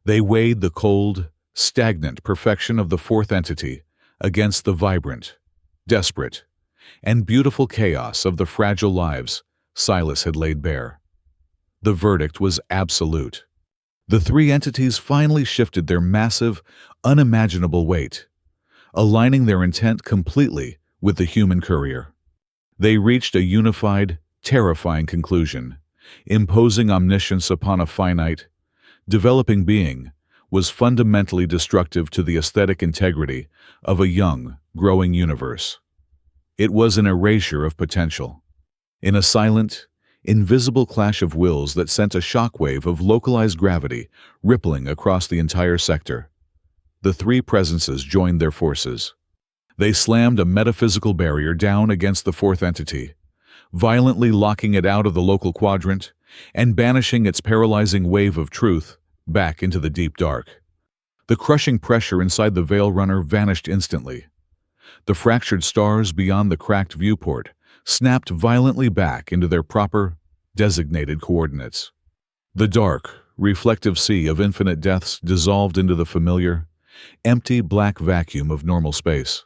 They weighed the cold, stagnant perfection of the fourth entity against the vibrant, desperate, and beautiful chaos of the fragile lives Silas had laid bare. The verdict was absolute. The three entities finally shifted their massive, unimaginable weight, aligning their intent completely with the human courier. They reached a unified, terrifying conclusion, imposing omniscience upon a finite, developing being, was fundamentally destructive to the aesthetic integrity of a young, growing universe. It was an erasure of potential. In a silent, invisible clash of wills that sent a shockwave of localized gravity rippling across the entire sector, the three presences joined their forces. They slammed a metaphysical barrier down against the fourth entity, violently locking it out of the local quadrant and banishing its paralyzing wave of truth back into the deep dark. The crushing pressure inside the Veil Runner vanished instantly. The fractured stars beyond the cracked viewport snapped violently back into their proper, designated coordinates. The dark, reflective sea of infinite deaths dissolved into the familiar, empty black vacuum of normal space.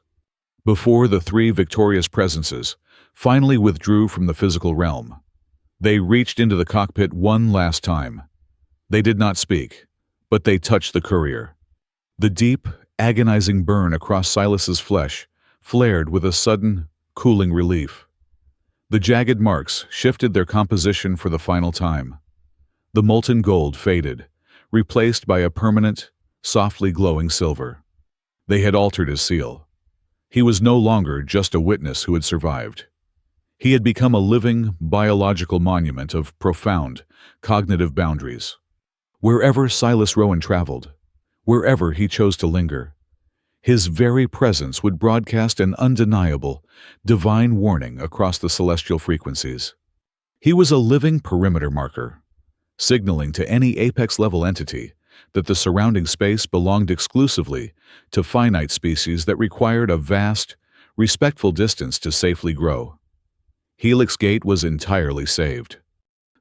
Before the three victorious presences finally withdrew from the physical realm, they reached into the cockpit one last time. They did not speak, but they touched the courier. The deep, agonizing burn across Silas's flesh flared with a sudden, cooling relief. The jagged marks shifted their composition for the final time. The molten gold faded, replaced by a permanent, softly glowing silver. They had altered his seal. He was no longer just a witness who had survived. He had become a living, biological monument of profound, cognitive boundaries. Wherever Silas Rowan traveled, wherever he chose to linger, his very presence would broadcast an undeniable, divine warning across the celestial frequencies. He was a living perimeter marker, signaling to any apex-level entity that the surrounding space belonged exclusively to finite species that required a vast, respectful distance to safely grow. Helix Gate was entirely saved.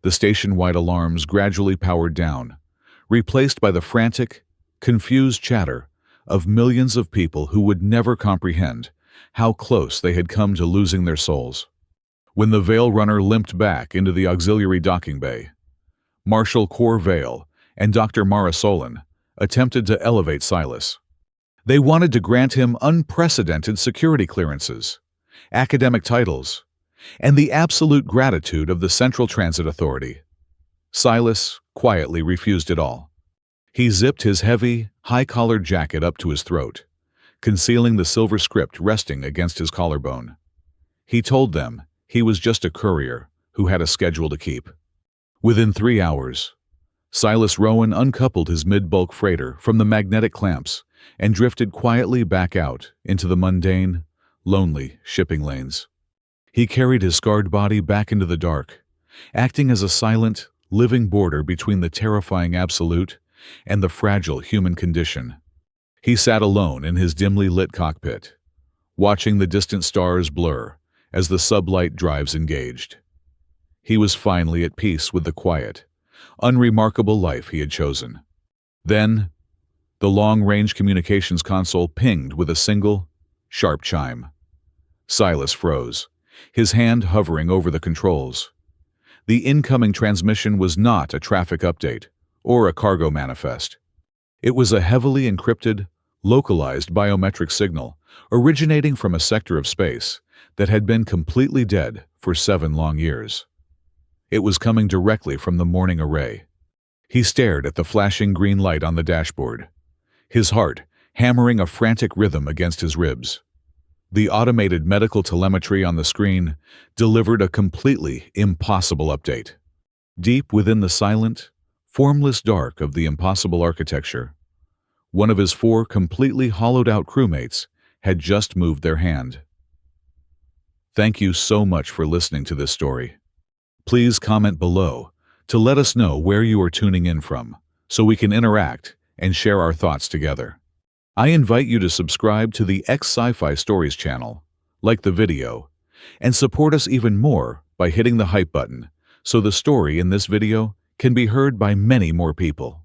The station-wide alarms gradually powered down, replaced by the frantic, confused chatter of millions of people who would never comprehend how close they had come to losing their souls. When the Veil Runner limped back into the auxiliary docking bay, Marshal Cor Vale and Dr. Mara Solon attempted to elevate Silas. They wanted to grant him unprecedented security clearances, academic titles, and the absolute gratitude of the Central Transit Authority. Silas quietly refused it all. He zipped his heavy, high-collared jacket up to his throat, concealing the silver script resting against his collarbone. He told them he was just a courier who had a schedule to keep. Within 3 hours, Silas Rowan uncoupled his mid-bulk freighter from the magnetic clamps and drifted quietly back out into the mundane, lonely shipping lanes. He carried his scarred body back into the dark, acting as a silent, living border between the terrifying absolute and the fragile human condition. He sat alone in his dimly lit cockpit, watching the distant stars blur as the sublight drives engaged. He was finally at peace with the quiet, unremarkable life he had chosen. Then, the long-range communications console pinged with a single, sharp chime. Silas froze, his hand hovering over the controls. The incoming transmission was not a traffic update or a cargo manifest. It was a heavily encrypted, localized biometric signal originating from a sector of space that had been completely dead for 7 long years. It was coming directly from the morning array. He stared at the flashing green light on the dashboard, his heart hammering a frantic rhythm against his ribs. The automated medical telemetry on the screen delivered a completely impossible update. Deep within the silent, formless dark of the impossible architecture, one of his 4 completely hollowed-out crewmates had just moved their hand. Thank you so much for listening to this story. Please comment below to let us know where you are tuning in from, so we can interact and share our thoughts together. I invite you to subscribe to the Sci-fi Stories channel, like the video, and support us even more by hitting the hype button so the story in this video can be heard by many more people.